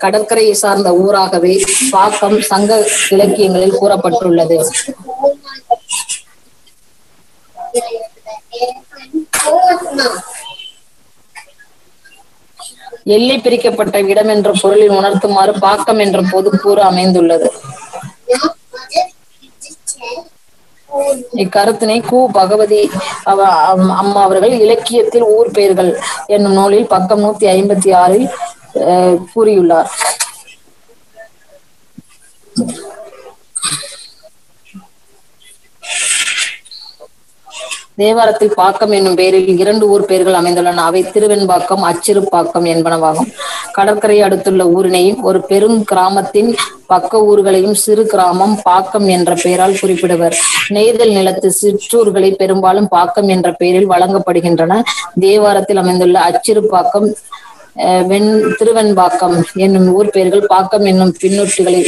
கடற்கரையை சார்ந்த ஊராகவே பாக்கம் சங்க இலக்கியங்களில் கூறப்பட்டுள்ளது. எல்லை பிரிக்கப்பட்ட இடம் என்ற பொருளில் உணர்த்துமாறு பாக்கம் என்ற பொதுக்கூறு அமைந்துள்ளது. இக்கருத்தினை கு. பகவதி அம்மா அவர்கள் இலக்கியத்தில் ஊர் பெயர்கள் என்னும் நூலில் பக்கம் 156 கூறியுள்ளார். தேவாரத்தில் பாக்கம் என்னும் பெயரில் 2 ஊர் பெயர்கள் அமைந்துள்ளன. அவை திருவெண்பாக்கம், அச்சிறுபாக்கம் என்பனவாகும். கடற்கரையை அடுத்துள்ள ஊரினையும் ஒரு பெரும் கிராமத்தின் பக்க ஊர்களையும் சிறு கிராமம் பாக்கம் என்ற பெயரால் குறிப்பிடுவர். நெய்தல் நிலத்து சிற்றூர்களை பெரும்பாலும் பாக்கம் என்ற பெயரில் வழங்கப்படுகின்றன. தேவாரத்தில் அமைந்துள்ள அச்சிறுபாக்கம், திருவெண்பாக்கம் என்னும் ஊர் பெயர்கள் பாக்கம் என்னும் பின்னொட்டுகளை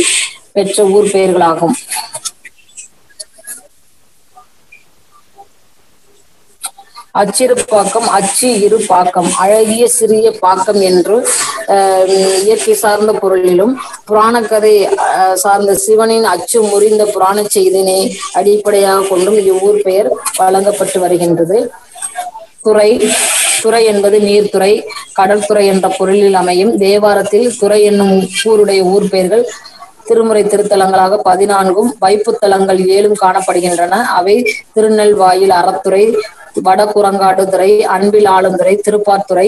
பெற்ற ஊர் பெயர்களாகும். அச்சிறுபாக்கம், அச்சு இரு பாக்கம், அழகிய சிறிய பாக்கம் என்று இயற்கை சார்ந்த பொருளிலும், புராணக்கதை சார்ந்த சிவனின் அச்சு முறிந்த புராண செய்தினை அடிப்படையாக கொண்டும் இவ்வூர் பெயர் வழங்கப்பட்டு வருகின்றது. துறை துறை என்பது நீர்த்துறை, கடற்துறை என்ற பொருளில் அமையும். தேவாரத்தில் துறை என்னும் ஊருடைய ஊர் பெயர்கள் திருமுறை திருத்தலங்களாக 14 வைப்புத்தலங்கள் 7 காணப்படுகின்றன. அவை திருநெல்வாயில் அறத்துறை, வடகுரங்காடுதுறை, அன்பில் ஆலந்துறை, திருப்பாத்துறை,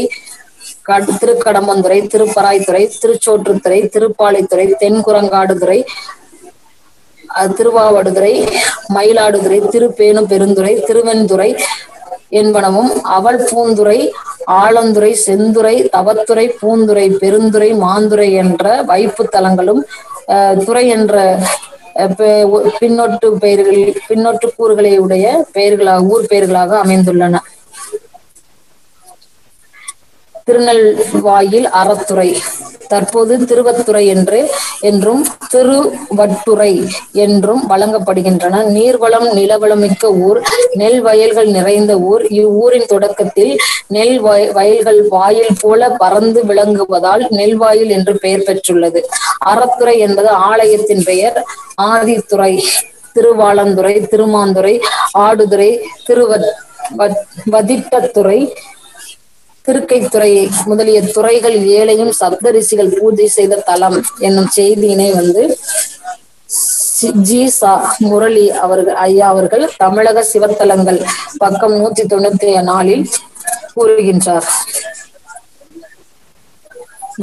திருக்கடம்பந்துறை, திருப்பராய்த்துறை, திருச்சோற்றுத்துறை, திருப்பாலைத்துறை, தென்குரங்காடுதுறை, திருவாவடுதுறை, மயிலாடுதுறை, திருப்பேணு பெருந்துறை, திருவெண்துறை என்பனவும் அவள் பூந்துறை, ஆலந்துறை, செந்துறை, தவத்துறை, பூந்துறை, பெருந்துறை, மாந்துறை என்ற வைப்பு தலங்களும் துறை என்ற பின்னொட்டு கூறுகளை உடைய பெயர்களாக ஊர் பெயர்களாக அமைந்துள்ளன. திருநெல்வாயில் அறத்துறை தற்போது திருவத்துறை என்றும் திருவட்டுறை என்றும் வழங்கப்படுகின்றன. நீர்வளம் நிலவளம் மிக்க ஊர், நெல் வயல்கள் நிறைந்த ஊர். இவ்வூரின் தொடக்கத்தில் நெல் வயல்கள் வாயில் போல பறந்து விளங்குவதால் நெல்வாயில் என்று பெயர் பெற்றுள்ளது. அறத்துறை என்பது ஆலயத்தின் பெயர். ஆதித்துறை, திருவாளந்துறை, திருமாந்துறை, ஆடுதுறை, திருவதிட்டத்துறை, திருக்கைத்துறை முதலிய துறைகள் 7ஐயும் சப்தரிஷிகள் பூஜை செய்த தலம் என்னும் செய்தியினை ஜி. சா. முரளி ஐயா அவர்கள் தமிழக சிவத்தலங்கள் பக்கம் 194 கூறுகின்றார்.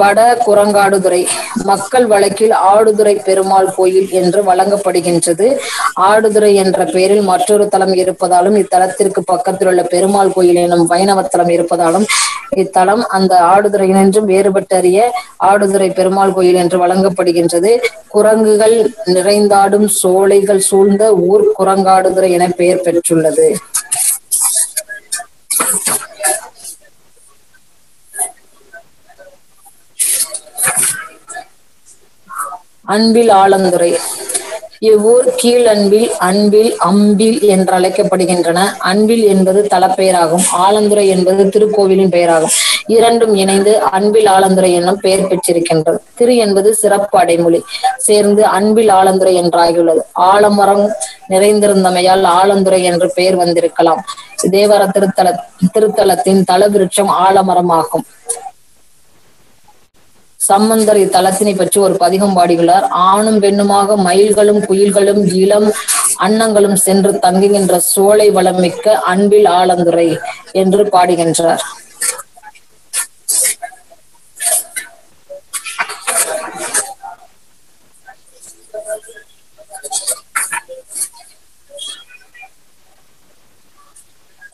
வட குரங்காடுதுறை மக்கள் வழக்கில் ஆடுதுறை பெருமாள் கோயில் என்று வழங்கப்படுகின்றது. ஆடுதுறை என்ற பெயரில் மற்றொரு தலம் இருப்பதாலும், இத்தலத்திற்கு பக்கத்தில் உள்ள பெருமாள் கோயில் எனும் வைணவ தலம் இருப்பதாலும் இத்தலம் அந்த ஆடுதுறை என்றும் வேறுபட்டறிய ஆடுதுறை பெருமாள் கோயில் என்று வழங்கப்படுகின்றது. குரங்குகள் நிறைந்தாடும் சோலைகள் சூழ்ந்த ஊர் குரங்காடுதுறை என பெயர் பெற்றுள்ளது. அன்பில் ஆலந்துறை இவ்வூர் கீழன்பில், அன்பில், அம்பில் என்று அழைக்கப்படுகின்றன. அன்பில் என்பது தலப்பெயராகும். ஆலந்துறை என்பது திருக்கோவிலின் பெயராகும். இரண்டும் இணைந்து அன்பில் ஆலந்துறை என்னும் பெயர் பெற்றிருக்கின்றது. திரு என்பது சிறப்பு அடைமொழி சேர்ந்து அன்பில் ஆலந்துறை என்றாகியுள்ளது. ஆலமரம் நிறைந்திருந்தமையால் ஆலந்துறை என்று பெயர் வந்திருக்கலாம். தேவார திருத்தலத்தின் தல விருட்சம் ஆலமரம் ஆகும். சம்பந்தர் இத்தலத்தினை பற்றி ஒரு பதிகம் பாடியுள்ளார். ஆணும் பெண்ணுமாக மயில்களும் குயில்களும் இளம் அன்னங்களும் சென்று தங்குகின்ற சோலை வளம் மிக்க அன்பில் ஆலந்துறை என்று பாடுகின்றார்.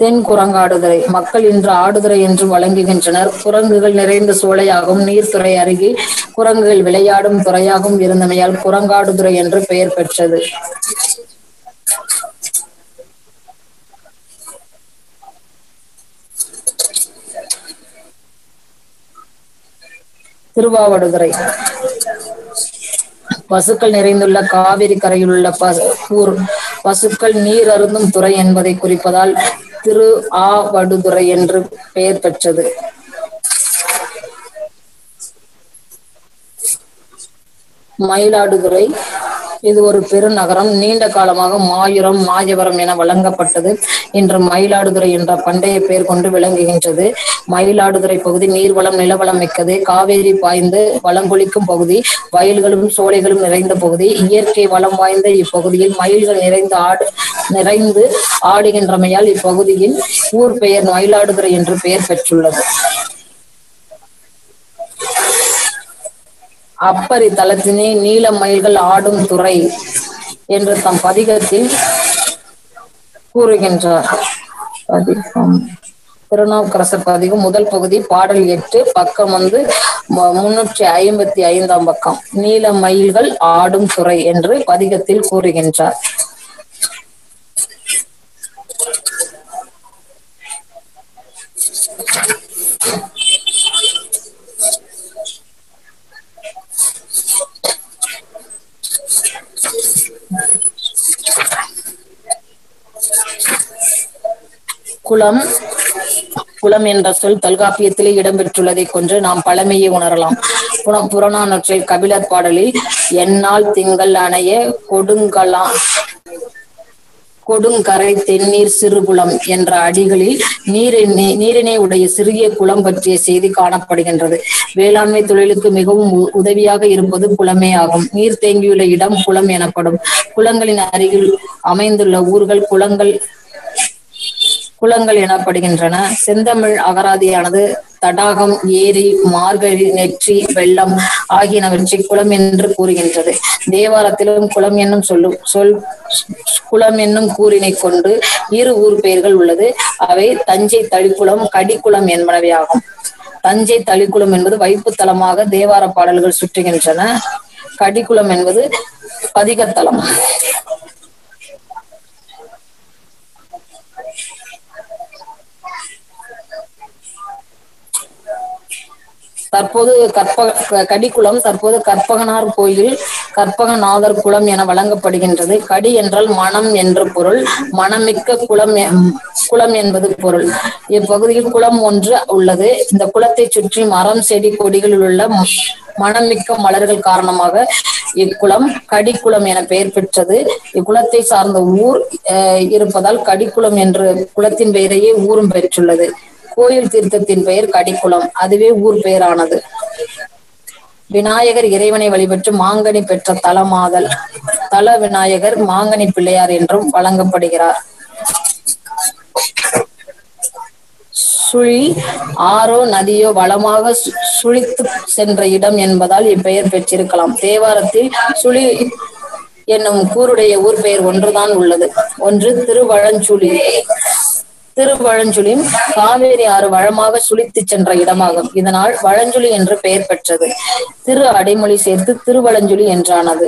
தென் குரங்காடுதுறை மக்கள் இன்று ஆடுதுறை என்று வழங்குகின்றனர். குரங்குகள் நிறைந்த சோலையாகவும் நீர்த்துறை அருகில் குரங்குகள் விளையாடும் துறையாகவும் இருந்தமையால் குரங்காடுதுறை என்று பெயர் பெற்றது. திருவாவடுதுறை. பசுக்கள் நிறைந்துள்ள காவிரி கரையில் உள்ள ஊர். பசுக்கள் நீர் அருந்தும் துறை என்பதை குறிப்பதால் திரு ஆவடுதுறை என்று பெயர் பெற்றது. மயிலாடுதுறை இது ஒரு பெருநகரம். நீண்ட காலமாக மாயூரம், மாயவரம் என வழங்கப்பட்டது. இன்று மயிலாடுதுறை என்ற பண்டைய பெயர் கொண்டு விளங்குகின்றது. மயிலாடுதுறை பகுதி நீர்வளம், நிலவளம் மிக்கது. காவேரி பாய்ந்து வளங்கொழிக்கும் பகுதி. வயல்களும் சோலைகளும் நிறைந்த பகுதி. இயற்கை வளம் வாய்ந்த இப்பகுதியில் மயில்கள் நிறைந்து ஆடுகின்றமையால் இப்பகுதியின் ஊர் பெயர் மயிலாடுதுறை என்று பெயர் பெற்றுள்ளது. அப்பரி தலத்தினை நீல மயில்கள் ஆடும் துறை என்று தம் பதிகத்தில் கூறுகின்றார். திருநாவுக்கரசர் பதிகம் முதல் பகுதி பாடல் 8 பக்கம் 355 பக்கம். நீல மயில்கள் ஆடும் துறை என்று பதிகத்தில் கூறுகின்றார். குளம். குளம் என்ற சொல் தொல்காப்பியத்திலே இடம்பெற்றுள்ளதை கொண்டு நாம் பழமையை உணரலாம். புறநானூற்றில் கபிலர் பாடலில் எந்நாள் திங்கள் அணைய கொடுங்கரை தென்னீர் சிறுகுளம் என்ற அடிகளில் நீரினை உடைய சிறிய குளம் பற்றிய செய்தி காணப்படுகின்றது. வேளாண்மை தொழிலுக்கு மிகவும் உதவியாக இருப்பது குளமே ஆகும். நீர் தேங்கியுள்ள இடம் குளம் எனப்படும். குளங்களின் அருகில் அமைந்துள்ள ஊர்கள் குளங்கள் எனப்படுகின்றன. செந்தமிழ் அகராதியானது தடாகம், ஏரி, மார்கழி, நெற்றி, வெள்ளம் ஆகியனவற்றை குளம் என்று கூறுகின்றது. தேவாரத்திலும் குளம் என்னும் குளம் என்னும் கூறினை கொண்டு இரு ஊர் பெயர்கள் உள்ளது. அவை தஞ்சை தளிக்குளம், கடிக்குளம் என்பனவையாகும். தஞ்சை தளிக்குளம் என்பது வைப்பு தலமாக தேவார பாடல்கள் சுற்றுகின்றன. கடிக்குளம் என்பது பதிகத்தலம். தற்போது கடிக்குளம் தற்போது கற்பகனார் கோயில், கற்பகநாதர் குளம் என வழங்கப்படுகின்றது. கடி என்றால் மனம் என்று பொருள். மனமிக்க குளம் என்பது பொருள். இப்பகுதியில் குளம் ஒன்று உள்ளது. இந்த குளத்தை சுற்றி மரம், செடி, கொடிகளில் உள்ள மனமிக்க மலர்கள் காரணமாக இக்குளம் கடிக்குளம் என பெயர் பெற்றது. இக்குளத்தை சார்ந்த ஊர் இருப்பதால் கடிக்குளம் என்று குளத்தின் பெயரையே ஊரும் பெற்றுள்ளது. கோயில் தீர்த்தத்தின் பெயர் கடிக்குளம். அதுவே ஊர் பெயரானது. விநாயகர் இறைவனை வழிபட்டு மாங்கனி பெற்ற தலமாதல் தல விநாயகர் மாங்கனி பிள்ளையார் என்றும் வழங்கப்படுகிறார். சுழி ஆறோ நதியோ வளமாக சுழித்து சென்ற இடம் என்பதால் இப்பெயர் பெற்றிருக்கலாம். தேவாரத்தில் சுழி என்னும் கூருடைய ஊர் பெயர் ஒன்றுதான் உள்ளது. ஒன்று திருவழஞ்சுழி. திருவழஞ்சுழி காவேரி ஆறு வளமாக சுழித்து சென்ற இடமாகும். இதனால் வழஞ்சுழி என்று பெயர் பெற்றது. திரு அடைமொழி சேர்த்து திருவழஞ்சுழி என்றானது.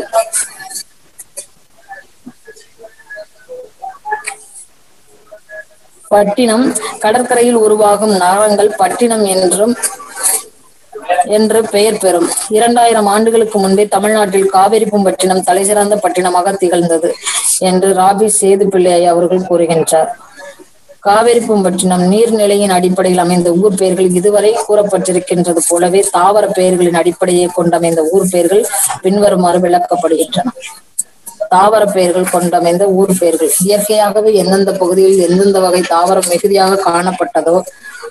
பட்டினம் கடற்கரையில் உருவாகும் நகரங்கள் பட்டினம் என்று பெயர் பெறும். 2000 ஆண்டுகளுக்கு முன்பே தமிழ்நாட்டில் காவிரி பூம்பட்டினம் தலைசிறந்த பட்டினமாக திகழ்ந்தது என்று ராபி சேது பிள்ளை அவர்கள் கூறுகின்றார். காவிரி பூம்பட்டினம் நீர்நிலையின் அடிப்படையில் அமைந்த ஊர் பெயர்கள் இதுவரை கூறப்பட்டிருக்கின்றது போலவே தாவர பெயர்களின் அடிப்படையை கொண்டமைந்த ஊர் பெயர்கள் பின்வருமாறு விளக்கப்படுகின்றன. தாவர பெயர்கள் கொண்டமைந்த ஊர் பெயர்கள். இயற்கையாகவே எந்தெந்த பகுதியில் எந்தெந்த வகை தாவரம் மிகுதியாக காணப்பட்டதோ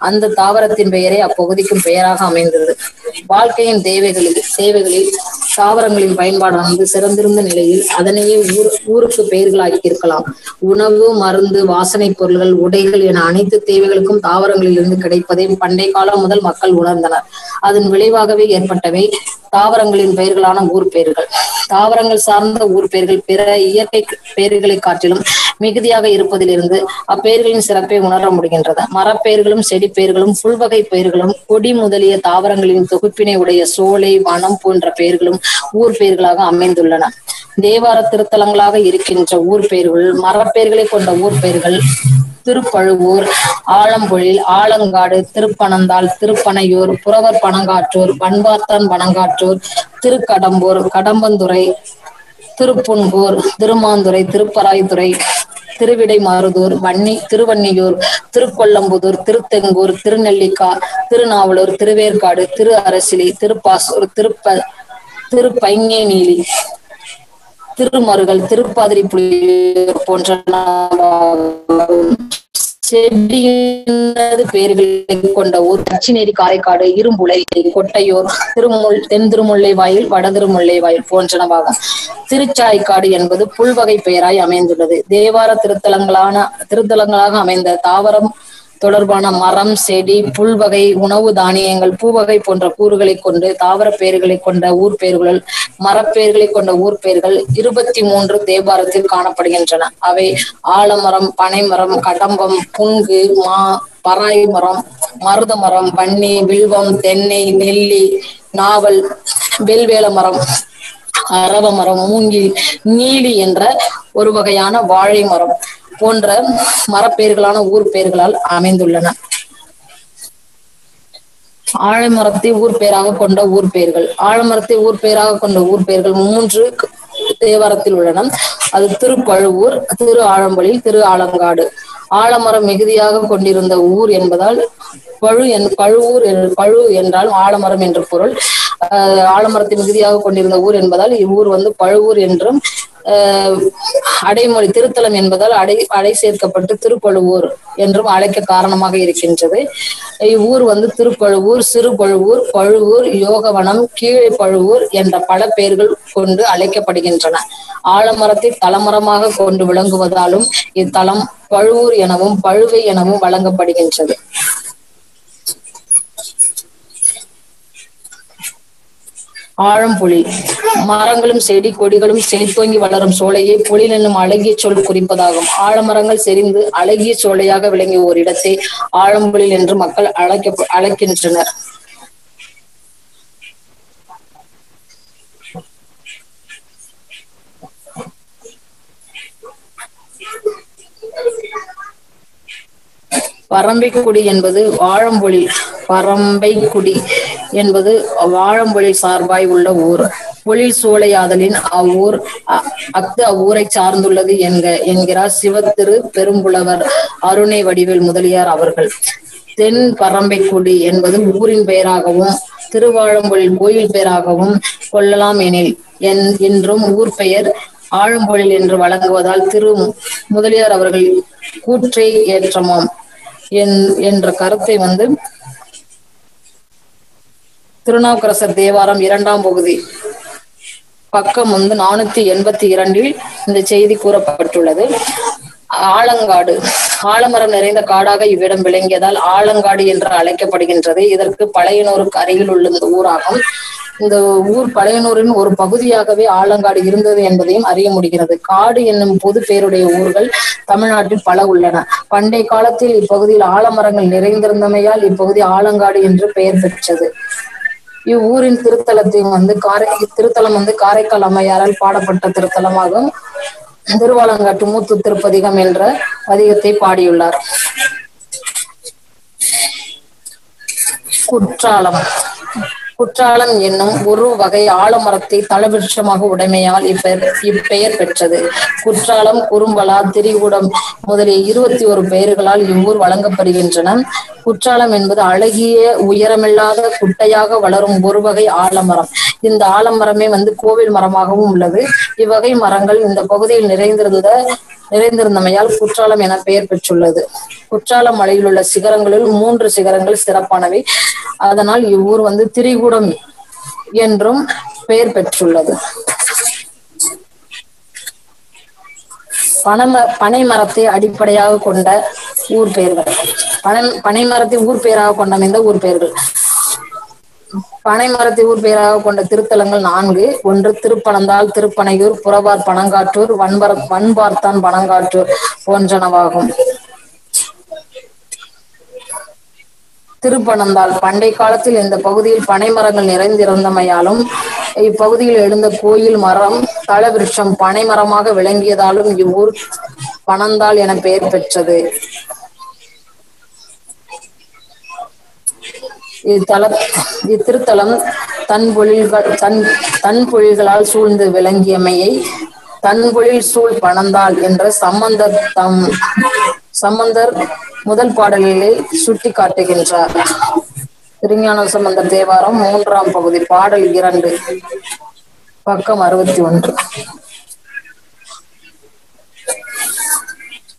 அந்த தாவரத்தின் பெயரே அப்பகுதிக்கும் பெயராக அமைந்தது. வாழ்க்கையின் தேவைகளில் தாவரங்களின் பயன்பாடானது சிறந்திருந்த நிலையில் அதனையே ஊருக்கு பெயர்களாக்கி இருக்கலாம். உணவு, மருந்து, வாசனை பொருள்கள், உடைகள் என அனைத்து தேவைகளுக்கும் தாவரங்களில் இருந்து கிடைப்பதை பண்டைய காலம் முதல் மக்கள் உணர்ந்தனர். அதன் விளைவாகவே ஏற்பட்டவை தாவரங்களின் பெயர்களான ஊர் பெயர்கள். தாவரங்கள் சார்ந்த ஊர் பெயர்கள் பிற இயற்கை பெயர்களை காட்டிலும் மிகுதியாக இருப்பதிலிருந்து அப்பெயர்களின் சிறப்பை உணர முடிகின்றது. மரப்பெயர்களும், செடி பெயர்களும், புல்வகை பெயர்களும், கொடி முதலிய தாவரங்களின் தொகுப்பினை உடைய சோலை, வனம் போன்ற பெயர்களும் ஊர் பெயர்களாக அமைந்துள்ளன. தேவார திருத்தலங்களாக இருக்கின்ற ஊர் பெயர்கள் மரப்பெயர்களை கொண்ட ஊர் பெயர்கள் திருப்பழுவூர், ஆலம்பொழில், ஆலங்காடு, திருப்பனந்தாள், திருப்பனையூர், புறவர் பனங்காற்றூர், பண்பார்த்தான் பனங்காற்றூர், திருக்கடம்பூர், கடம்பந்துறை, திருப்புன்கூர், திருமாந்துறை, திருப்பராய்த்துறை, திருவிடைமருதூர், திருவன்னியூர், திருக்கொல்லம்புதூர், திருத்தெங்கூர், திருநெல்லிக்கா, திருநாவலூர், திருவேற்காடு, திரு அரசிலி, திருப்பாசூர், திருப்பைங்கேநீலி, திருமருகல், திருப்பாதிரிப்புலியூர் போன்ற செடியினது பெயர்களை கொண்ட ஊர் தச்சிநேரி, காரைக்காடு, இரும்புலை, கொட்டையூர், தென் திருமுல்லை வாயில், வட திருமுல்லை வாயில் போன்றனவாகும். திருச்சாய்க்காடு என்பது புல்வகை பெயராய் அமைந்துள்ளது. தேவார திருத்தலங்களாக அமைந்த தாவரம் தொடர்பான மரம், செடி, புல்வகை, உணவு தானியங்கள், பூவகை போன்ற கூறுகளை கொண்டு தாவர பெயர்களை கொண்ட ஊர் பெயர்களுள் மரப்பெயர்களை கொண்ட ஊர் பெயர்கள் 23 தேவாரத்தில் காணப்படுகின்றன. அவை ஆலமரம், பனைமரம், கடம்பம், புன்கு, மா, பராய் மரம், மருத மரம், வன்னி, வில்வம், தென்னை, நெல்லி, நாவல், வெல்வேல மரம், அரவ மரம், மூங்கில், நீலி என்ற ஒரு வகையான வாழை மரம் போன்ற மரப்பெயர்களான ஊர் பெயர்களால் அமைந்துள்ளன. ஆலமரத்தை ஊர் பெயராக கொண்ட ஊர் பெயர்கள். ஆலமரத்தை ஊர் பெயராக கொண்ட ஊர் பெயர்கள் 3 தேவாரத்தில் உள்ளன. அது திருப்பழுவூர், திரு ஆலம்பொழில், திரு ஆலங்காடு. ஆலமரம் மிகுதியாக கொண்டிருந்த ஊர் என்பதால் பழு என்றால் ஆலமரம் என்று பொருள். ஆலமரத்தை மிகுதியாக கொண்டிருந்த ஊர் என்பதால் இவ்வூர் பழுவூர் என்றும், அடைமொழி திருத்தலம் என்பதால் அடை சேர்க்கப்பட்டு திருப்பழுவூர் என்றும் அழைக்க காரணமாக இருக்கின்றது. இவ்வூர் திருப்பழுவூர், சிறுபழுவூர், பழுவூர், யோகவனம், கீழே பழுவூர் என்ற பல பெயர்கள் கொண்டு அழைக்கப்படுகின்றன. ஆலமரத்தை தலமரமாக கொண்டு விளங்குவதாலும் இத்தலம் பழுவூர் எனவும் பழுவை எனவும் வழங்கப்படுகின்றது. ஆழம்பொழில் மரங்களும் செடி கொடிகளும் செழித்தோங்கி வளரும் சோலையை பொழில் என்னும் அழகிய சொல் குறிப்பதாகும். ஆழமரங்கள் செறிந்து அழகிய சோலையாக விளங்கிய ஒரு இடத்தை ஆழம்பொழில் என்று மக்கள் அழைக்கின்றனர். பரம்பைக்குடி என்பது வாழம்பொழில் பரம்பைக்குடி என்பது வாழம்பொழில் சார்பாய் உள்ள ஊர். பொழில் சோலையாதலின் அவ்வூரை சார்ந்துள்ளது என்கிறார் சிவத்திரு பெரும்புலவர் அருணை வடிவேல் முதலியார் அவர்கள். தென் பரம்பைக்குடி என்பது ஊரின் பெயராகவும் திருவாழம்பொழில் கோயில் பெயராகவும் கொள்ளலாம் எனில் என்றும் ஊர் பெயர் ஆழம்பொழில் என்று வழங்குவதால் திரு முதலியார் அவர்கள் கூற்றை ஏற்றமாம் என்ற கருத்தை திருநாவுக்கரசர் தேவாரம் 2ஆம் பகுதி பக்கம் 482 இந்த செய்தி கூறப்பட்டுள்ளது. ஆலங்காடு ஆலமரம் நிறைந்த காடாக இவ்விடம் விளங்கியதால் ஆலங்காடு என்று அழைக்கப்படுகின்றது. இதற்கு பழையனூருக்கு அருகில் உள்ள இந்த ஊராகும். இந்த ஊர் பழையனூரின் ஒரு பகுதியாகவே ஆலங்காடு இருந்தது என்பதையும் அறிய முடிகிறது. காடு என்னும் பொது பெயருடைய ஊர்கள் தமிழ்நாட்டில் பல உள்ளன. பண்டை காலத்தில் இப்பகுதியில் ஆலமரங்கள் நிறைந்திருந்தமையால் இப்பகுதி ஆலங்காடு என்று பெயர் பெற்றது. இவ்வூரின் திருத்தலம் காரைக்கால் அம்மையாரால் பாடப்பட்ட திருத்தலமாகும். திருவாலங்காட்டு மூத்து திருப்பதிகம் என்ற பதிகத்தை பாடியுள்ளார். குற்றாலம் என்னும் ஒரு வகை ஆலமரத்தை தலவிருட்சமாக உடைமையால் இப்பெயர் பெற்றது. குற்றாலம், குறும்பலா, திரிகூடம் முதலிய 21 பெயர்களால் இவ்வூர் வழங்கப்படுகின்றன. குற்றாலம் என்பது அழகிய உயரமில்லாத குட்டையாக வளரும் ஒரு வகை ஆலமரம். இந்த ஆலமரமே கோவில் மரமாகவும் உள்ளது. இவ்வகை மரங்கள் இந்த பகுதியில் நிறைந்திருந்தமையால் குற்றாலம் என பெயர் பெற்றுள்ளது. குற்றாலம் மலையில் உள்ள சிகரங்களில் 3 சிகரங்கள் சிறப்பானவை. அதனால் இவ்வூர் திரிகூடம் என்றும் பெயர் பெற்றுள்ளது. பனை மரத்தை அடிப்படையாக கொண்ட ஊர் பெயர்கள். பனை மரத்தை ஊர் பெயராக கொண்டமைந்த ஊர் பெயர்கள். பனை மரத்தை ஊர் பெயராக கொண்ட திருத்தலங்கள் 4. 1 திருப்பனந்தாள், திருப்பனையூர், புறவார் பனங்காற்றூர், வண்பார்த்தான் பனங்காற்றூர் போன்றனவாகும். திருப்பனந்தாள் பண்டை காலத்தில் இந்த பகுதியில் பனை மரங்கள் நிறைந்திருந்தமையாலும் இப்பகுதியில் எழுந்த கோயில் மரம் தலவிருட்சம் பனை மரமாக விளங்கியதாலும் இவ்வூர் பனந்தாள் என பெயர் பெற்றது. இத்தல இத்திருத்தலம் தன் பொழில்களால் சூழ்ந்து விளங்கியமையை தன்பொழில் சூழ் பணந்தாள் என்ற சம்பந்தர் முதல் பாடலிலே சுட்டி காட்டுகின்றார். திருஞான சம்பந்தர் தேவாரம் 3ஆம் பகுதி பாடல் 2 பக்கம் 61.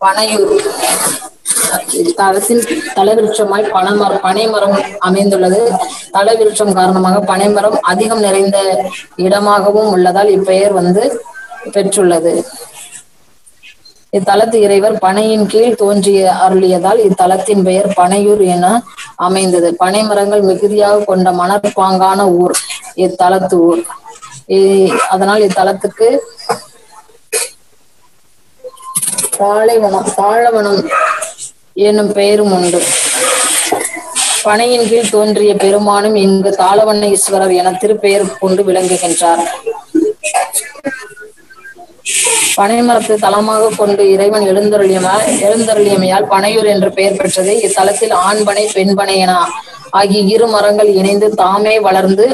பனையூர் இத்தலத்தில் தலவிருட்சமாய் பனைமரம் அமைந்துள்ளது. தலவிருட்சம் காரணமாக பனைமரம் அதிகம் நிறைந்த இடமாகவும் உள்ளதால் இப்பெயர் பெற்றுள்ளது. இத்தலத்து இறைவர் பனையின் கீழ் தோன்றிய அருளியதால் இத்தலத்தின் பெயர் பனையூர் என அமைந்தது. பனை மரங்கள் மிகுதியாக கொண்ட மணற்பாங்கான ஊர் இத்தலத்து ஊர். அதனால் இத்தலத்துக்கு தாழவனம் என்னும் பெயரும் உண்டு. பனையின் கீழ் தோன்றிய பெருமானும் இங்கு தாளவண்ண ஈஸ்வரர் என திருப்பெயர் கொண்டு விளங்குகின்றார். பனைமரத்தை தலமாக கொண்டு இறைவன் எழுந்தருளியமையால் பனையூர் என்று பெயர் பெற்றது. இத்தலத்தில் ஆண்பனை பெண்பனை என ஆகிய இரு மரங்கள் இணைந்து தாமே வளர்ந்து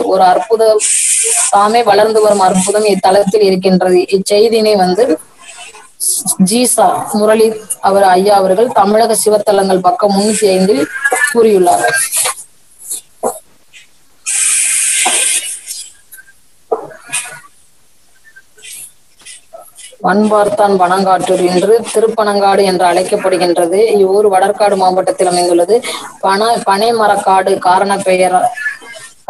வரும் அற்புதம் இத்தலத்தில் இருக்கின்றது. இச்செய்தினை ஜீசா முரளி ஐயா அவர்கள் தமிழக சிவத்தலங்கள் பக்கம் 305 கூறியுள்ளார். வன்பார்த்தான் பனங்காட்டூர் இன்று திருப்பனங்காடு என்று அழைக்கப்படுகின்றது. இவ்வூர் வடற்காடு மாவட்டத்தில் அமைந்துள்ளது. பனை மரக்காடு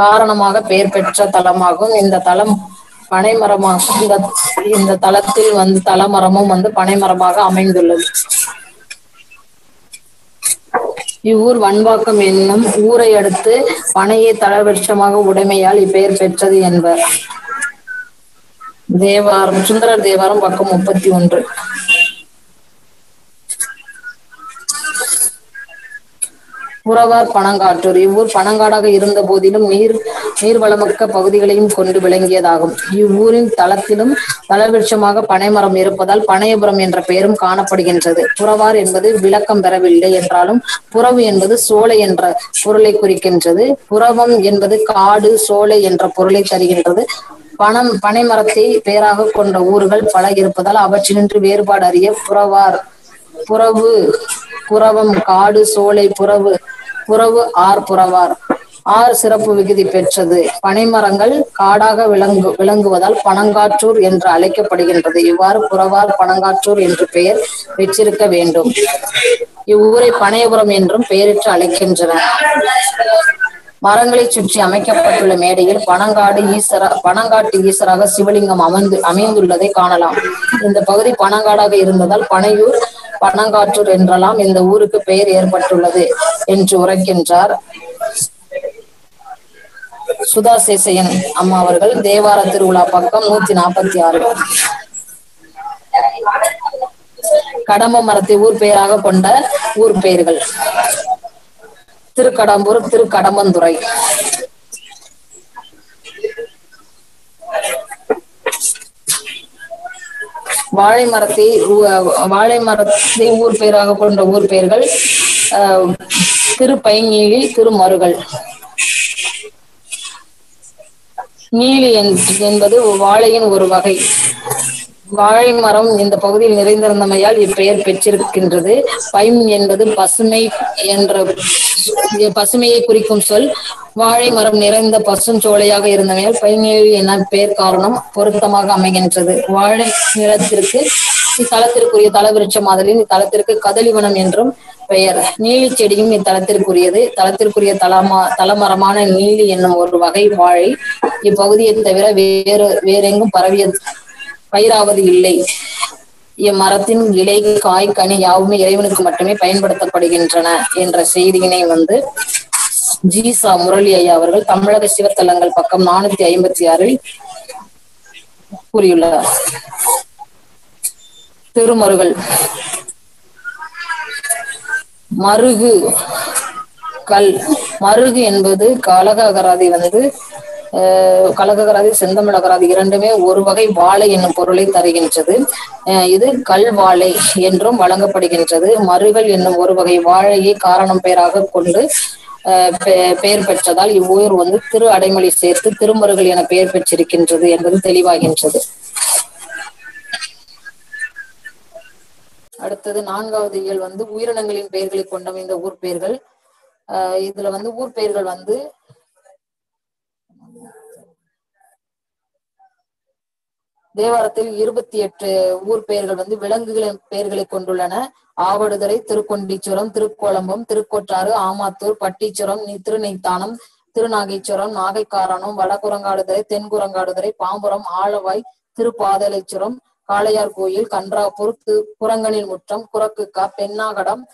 காரணமாக பெயர் பெற்ற தலமாகும். இந்த தலம் பனைமரமாக இந்த தலத்தில் தலமரமும் பனைமரமாக அமைந்துள்ளது. இவ்வூர் வன்பாக்கம் என்னும் ஊரை அடுத்து பனையை தலவிருட்சமாக உடைமையால் இப்பெயர் பெற்றது என்பர். தேவாரம் சுந்தரர் தேவாரம் பக்கம் 31. புறவார் பனங்காட்டூர் இவ்வூர் பனங்காடாக இருந்த போதிலும் நீர்வளமிக்க பகுதிகளையும் கொண்டு விளங்கியதாகும். இவ்வூரின் தலத்திலும் தலவிருட்சமாக பனைமரம் இருப்பதால் பனையபுரம் என்ற பெயரும் காணப்படுகின்றது. புறவார் என்பது விளக்கம் பெறவில்லை என்றாலும் புறவு என்பது சோலை என்ற பொருளை குறிக்கின்றது. புறவம் என்பது காடு சோலை என்ற பொருளை தருகின்றது. பனைமரத்தை பெயராக கொண்ட ஊர்கள் பல இருப்பதால் அவற்றினின்று வேறுபாடு அறிய புறவு புறவம் காடு சோலை புறவு புறவார் சிறப்பு விகுதி பெற்றது. பனைமரங்கள் காடாக விளங்குவதால் பனங்காட்டூர் என்று அழைக்கப்படுகின்றது. இவ்வாறு புறவார் பனங்காட்டூர் என்று பெயர் பெற்றிருக்க வேண்டும். இவ்வூரை பனையபுரம் என்றும் பெயரிட்டு அழைக்கின்றனர். மரங்களை சுற்றி அமைக்கப்பட்டுள்ள மேடையில் பனங்காட்டு ஈசராக சிவலிங்கம் அமைந்துள்ளதை காணலாம். இந்த பகுதி பனங்காடாக இருந்ததால் பனையூர் பனங்காட்டூர் என்றெல்லாம் இந்த ஊருக்கு பெயர் ஏற்பட்டுள்ளது என்று உரைக்கின்றார் சுதா சேசையன் அம்மா அவர்கள். தேவார திருவிழா பக்கம் 146. கடம்ப மரத்தை ஊர் பெயராக கொண்ட ஊர் பெயர்கள்: திருக்கடம்பூர், திருக்கடம்பந்துறை. வாழை மரத்தை ஊர் பெயராக கொண்ட ஊர் பெயர்கள்: திருப்பைநீலி, திருமருகல். நீலி என்பது வாழையின் ஒரு வகை. வாழை மரம் இந்த பகுதியில் நிறைந்திருந்தமையால் இப்பெயர் பெற்றிருக்கின்றது. பைம் என்பது பசுமையை குறிக்கும் சொல். வாழை மரம் நிறைந்த பசுஞ்சோலையாக இருந்தமையால் பைநீலி என பெயர் காரணம் பொருத்தமாக அமைகின்றது. வாழை நிலத்திற்கு இத்தலத்திற்குரிய தலவிருட்சம் ஆதலின் இத்தலத்திற்கு கதலிவனம் என்றும் பெயர். நீலி செடியும் இத்தலத்திற்குரியது. தலத்திற்குரிய தலமரமான நீலி என்னும் ஒரு வகை வாழை இப்பகுதியை தவிர வேறெங்கும் பயிராவது இல்லை. இம்மரத்தின் இலை, காய், கனி யாவுமே இறைவனுக்கு மட்டுமே பயன்படுத்தப்படுகின்றன என்ற செய்தியினை ஜீசா முரளி ஐயா அவர்கள் தமிழக சிவத்தலங்கள் பக்கம் 456 கூறியுள்ளார். திருமருகல் மருகு கல். மருகு என்பது கலக அகராதி கலககராதி செந்தமிழகராதி இரண்டுமே ஒரு வகை வாழை என்னும் பொருளை தருகின்றது. இது கல்வாழை என்றும் வழங்கப்படுகின்றது. மருகல் என்னும் ஒரு வகை வாழையை காரணம் பெயராக கொண்டு பெயர் பெற்றதால் இவ்வூர் வந்து திரு அடைமொழி சேர்த்து திருமருகல் என பெயர் பெற்றிருக்கின்றது என்பது தெளிவாகின்றது. அடுத்தது 4வது இயல் வந்து உயிரினங்களின் பெயர்களை கொண்டமைந்த ஊர் பெயர்கள். இதுல வந்து ஊர் பெயர்கள் வந்து தேவாரத்தில் 28 ஊர் பெயர்கள் வந்து விலங்குகளின் பெயர்களை கொண்டுள்ளன. ஆவடுதுறை, திருக்கொண்டீச்சுரம், திருக்கோளம்பம், திருக்கோற்றாறு, ஆமாத்தூர், பட்டீச்சுரம், திருநெய்த்தானம், திருநாகேச்சுரம், நாகைக்காரணம், வடகுரங்காடுதுறை, தென்குரங்காடுதுறை, பாம்புரம், ஆலவாய், திருப்பாதலைச்சுரம், காளையார் கோயில், கன்றாப்பூர், குரங்கனின் முற்றம், குரக்குக்கா, பெண்ணாகடம்,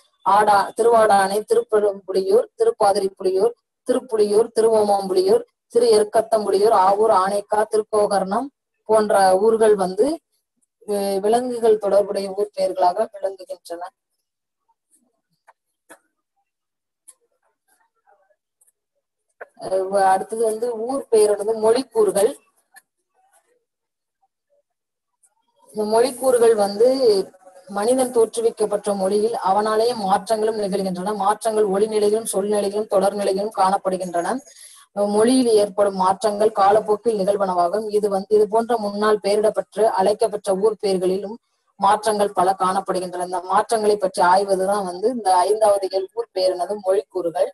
திருவாடானை, திருப்பெரும்புலியூர், திருப்பாதிரிப்புலியூர், திருப்புலியூர், திருவோமாம்புலியூர், திரு எருக்கத்தம்புலியூர், ஆவூர், ஆனைக்கா, திருக்கோகர்ணம் போன்ற ஊர்கள் வந்து விலங்குகள் தொடர்புடைய ஊர் பெயர்களாக விளங்குகின்றன. அடுத்தது வந்து ஊர் பெயரோட மொழிக்கூறுகள். இந்த மொழிக்கூறுகள் வந்து மனிதன் தோற்றுவிக்கப்பட்ட மொழியில் அவனாலேயே மாற்றங்களும் நிகழ்கின்றன. மாற்றங்கள் ஒளிநிலையிலும் சொல்நிலையிலும் தொடர்நிலையிலும் காணப்படுகின்றன. மொழியில் ஏற்படும் மாற்றங்கள் காலப்போக்கில் நிகழ்வனவாகும். இது போன்ற முன்னால் பெயரிடப்பட்டு அழைக்கப்பட்ட ஊர் பெயர்களிலும் மாற்றங்கள் பல காணப்படுகின்றன. இந்த மாற்றங்களை பற்றி ஆய்வதுதான் வந்து இந்த 5வது இயல் ஊர் பெயர் எனது மொழிக்கூறுகள்.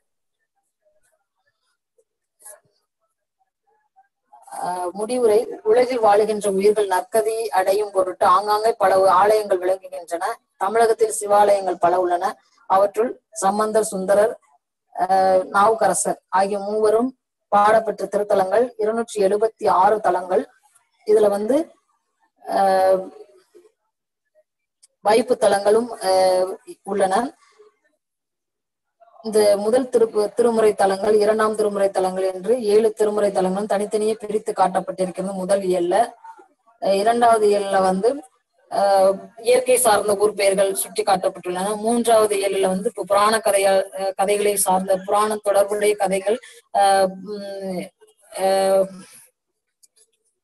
முடிவுரை. உலகில் வாழுகின்ற உயிர்கள் நற்கதி அடையும் பொருட்டு ஆங்காங்கே பல ஆலயங்கள் விளங்குகின்றன. தமிழகத்தில் சிவாலயங்கள் பல உள்ளன. அவற்றுள் சம்பந்தர், சுந்தரர், நாவுக்கரசர் ஆகிய மூவரும் பாடப்பெற்ற திருத்தலங்கள் 276 தலங்கள். இதுல வந்து வைப்பு தலங்களும் உள்ளன. இந்த முதல் திருமுறை தலங்கள், 2ஆம் திருமுறை தலங்கள் என்று 7 திருமுறை தலங்களும் தனித்தனியே பிரித்து காட்டப்பட்டிருக்கிறது முதல் இயல்ல. 2வது இயல்ல வந்து இயற்கை சார்ந்த ஊர் பெயர்கள் சுட்டி காட்டப்பட்டுள்ளன. 3வது இயலில் வந்து புராண கதைகளை சார்ந்த புராண தொடர்புடைய கதைகள்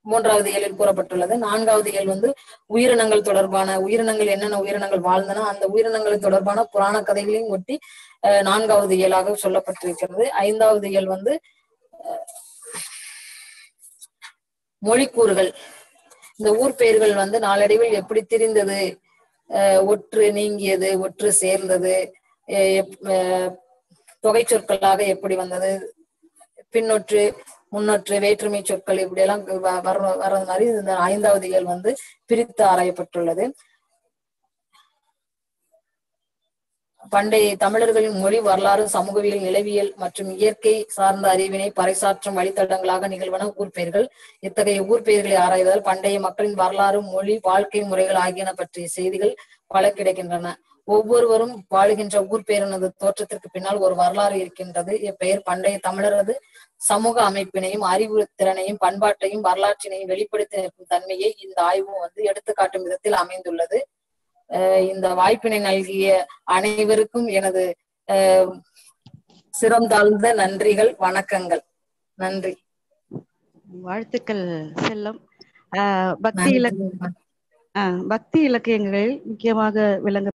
3வது இயலில் கூறப்பட்டுள்ளது. 4வது இயல் வந்து உயிரினங்கள் தொடர்பான என்னென்ன உயிரினங்கள் வாழ்ந்தன அந்த உயிரினங்கள் தொடர்பான புராண கதைகளையும் ஒட்டி 4வது இயலாக சொல்லப்பட்டிருக்கிறது. 5வது இயல் வந்து மொழிக்கூறுகள். இந்த ஊர் பெயர்கள் வந்து நாளடைவில் எப்படி திரிந்தது, ஒற்று நீங்கியது, ஒற்று சேர்ந்தது, தொகை சொற்களாக எப்படி வந்தது, பின்னொற்று, முன்னொற்று, வேற்றுமை சொற்கள் இப்படி எல்லாம் வர்றது மாதிரி இந்த 5வது இயல் வந்து பிரித்து ஆராயப்பட்டுள்ளது. பண்டைய தமிழர்களின் மொழி, வரலாறு, சமூகவியல், நிலவியல் மற்றும் இயற்கை சார்ந்த அறிவினை பறைசாற்றும் வழித்தடங்களாக நிகழ்வன ஊர் பெயர்கள். இத்தகைய ஊர் பெயர்களை ஆராய்வதால் பண்டைய மக்களின் வரலாறு, மொழி, வாழ்க்கை முறைகள் ஆகியன பற்றிய செய்திகள் பல கிடைக்கின்றன. ஒவ்வொருவரும் வாழுகின்ற ஊர் பெயரினது தோற்றத்திற்கு பின்னால் ஒரு வரலாறு இருக்கின்றது. இப்பெயர் பண்டைய தமிழரது சமூக அமைப்பினையும் அறிவு திறனையும் பண்பாட்டையும் வரலாற்றினையும் வெளிப்படுத்தி நிற்கும் தன்மையை இந்த ஆய்வு வந்து எடுத்துக்காட்டும் விதத்தில் அமைந்துள்ளது. இந்த வாய்ப்பினை நல்கிய அனைவருக்கும் எனது சிறந்தாழ்ந்த நன்றிகள், வணக்கங்கள். நன்றி. வாழ்த்துக்கள் செல்லம். பக்தி இலக்கியங்களில் முக்கியமாக விளங்க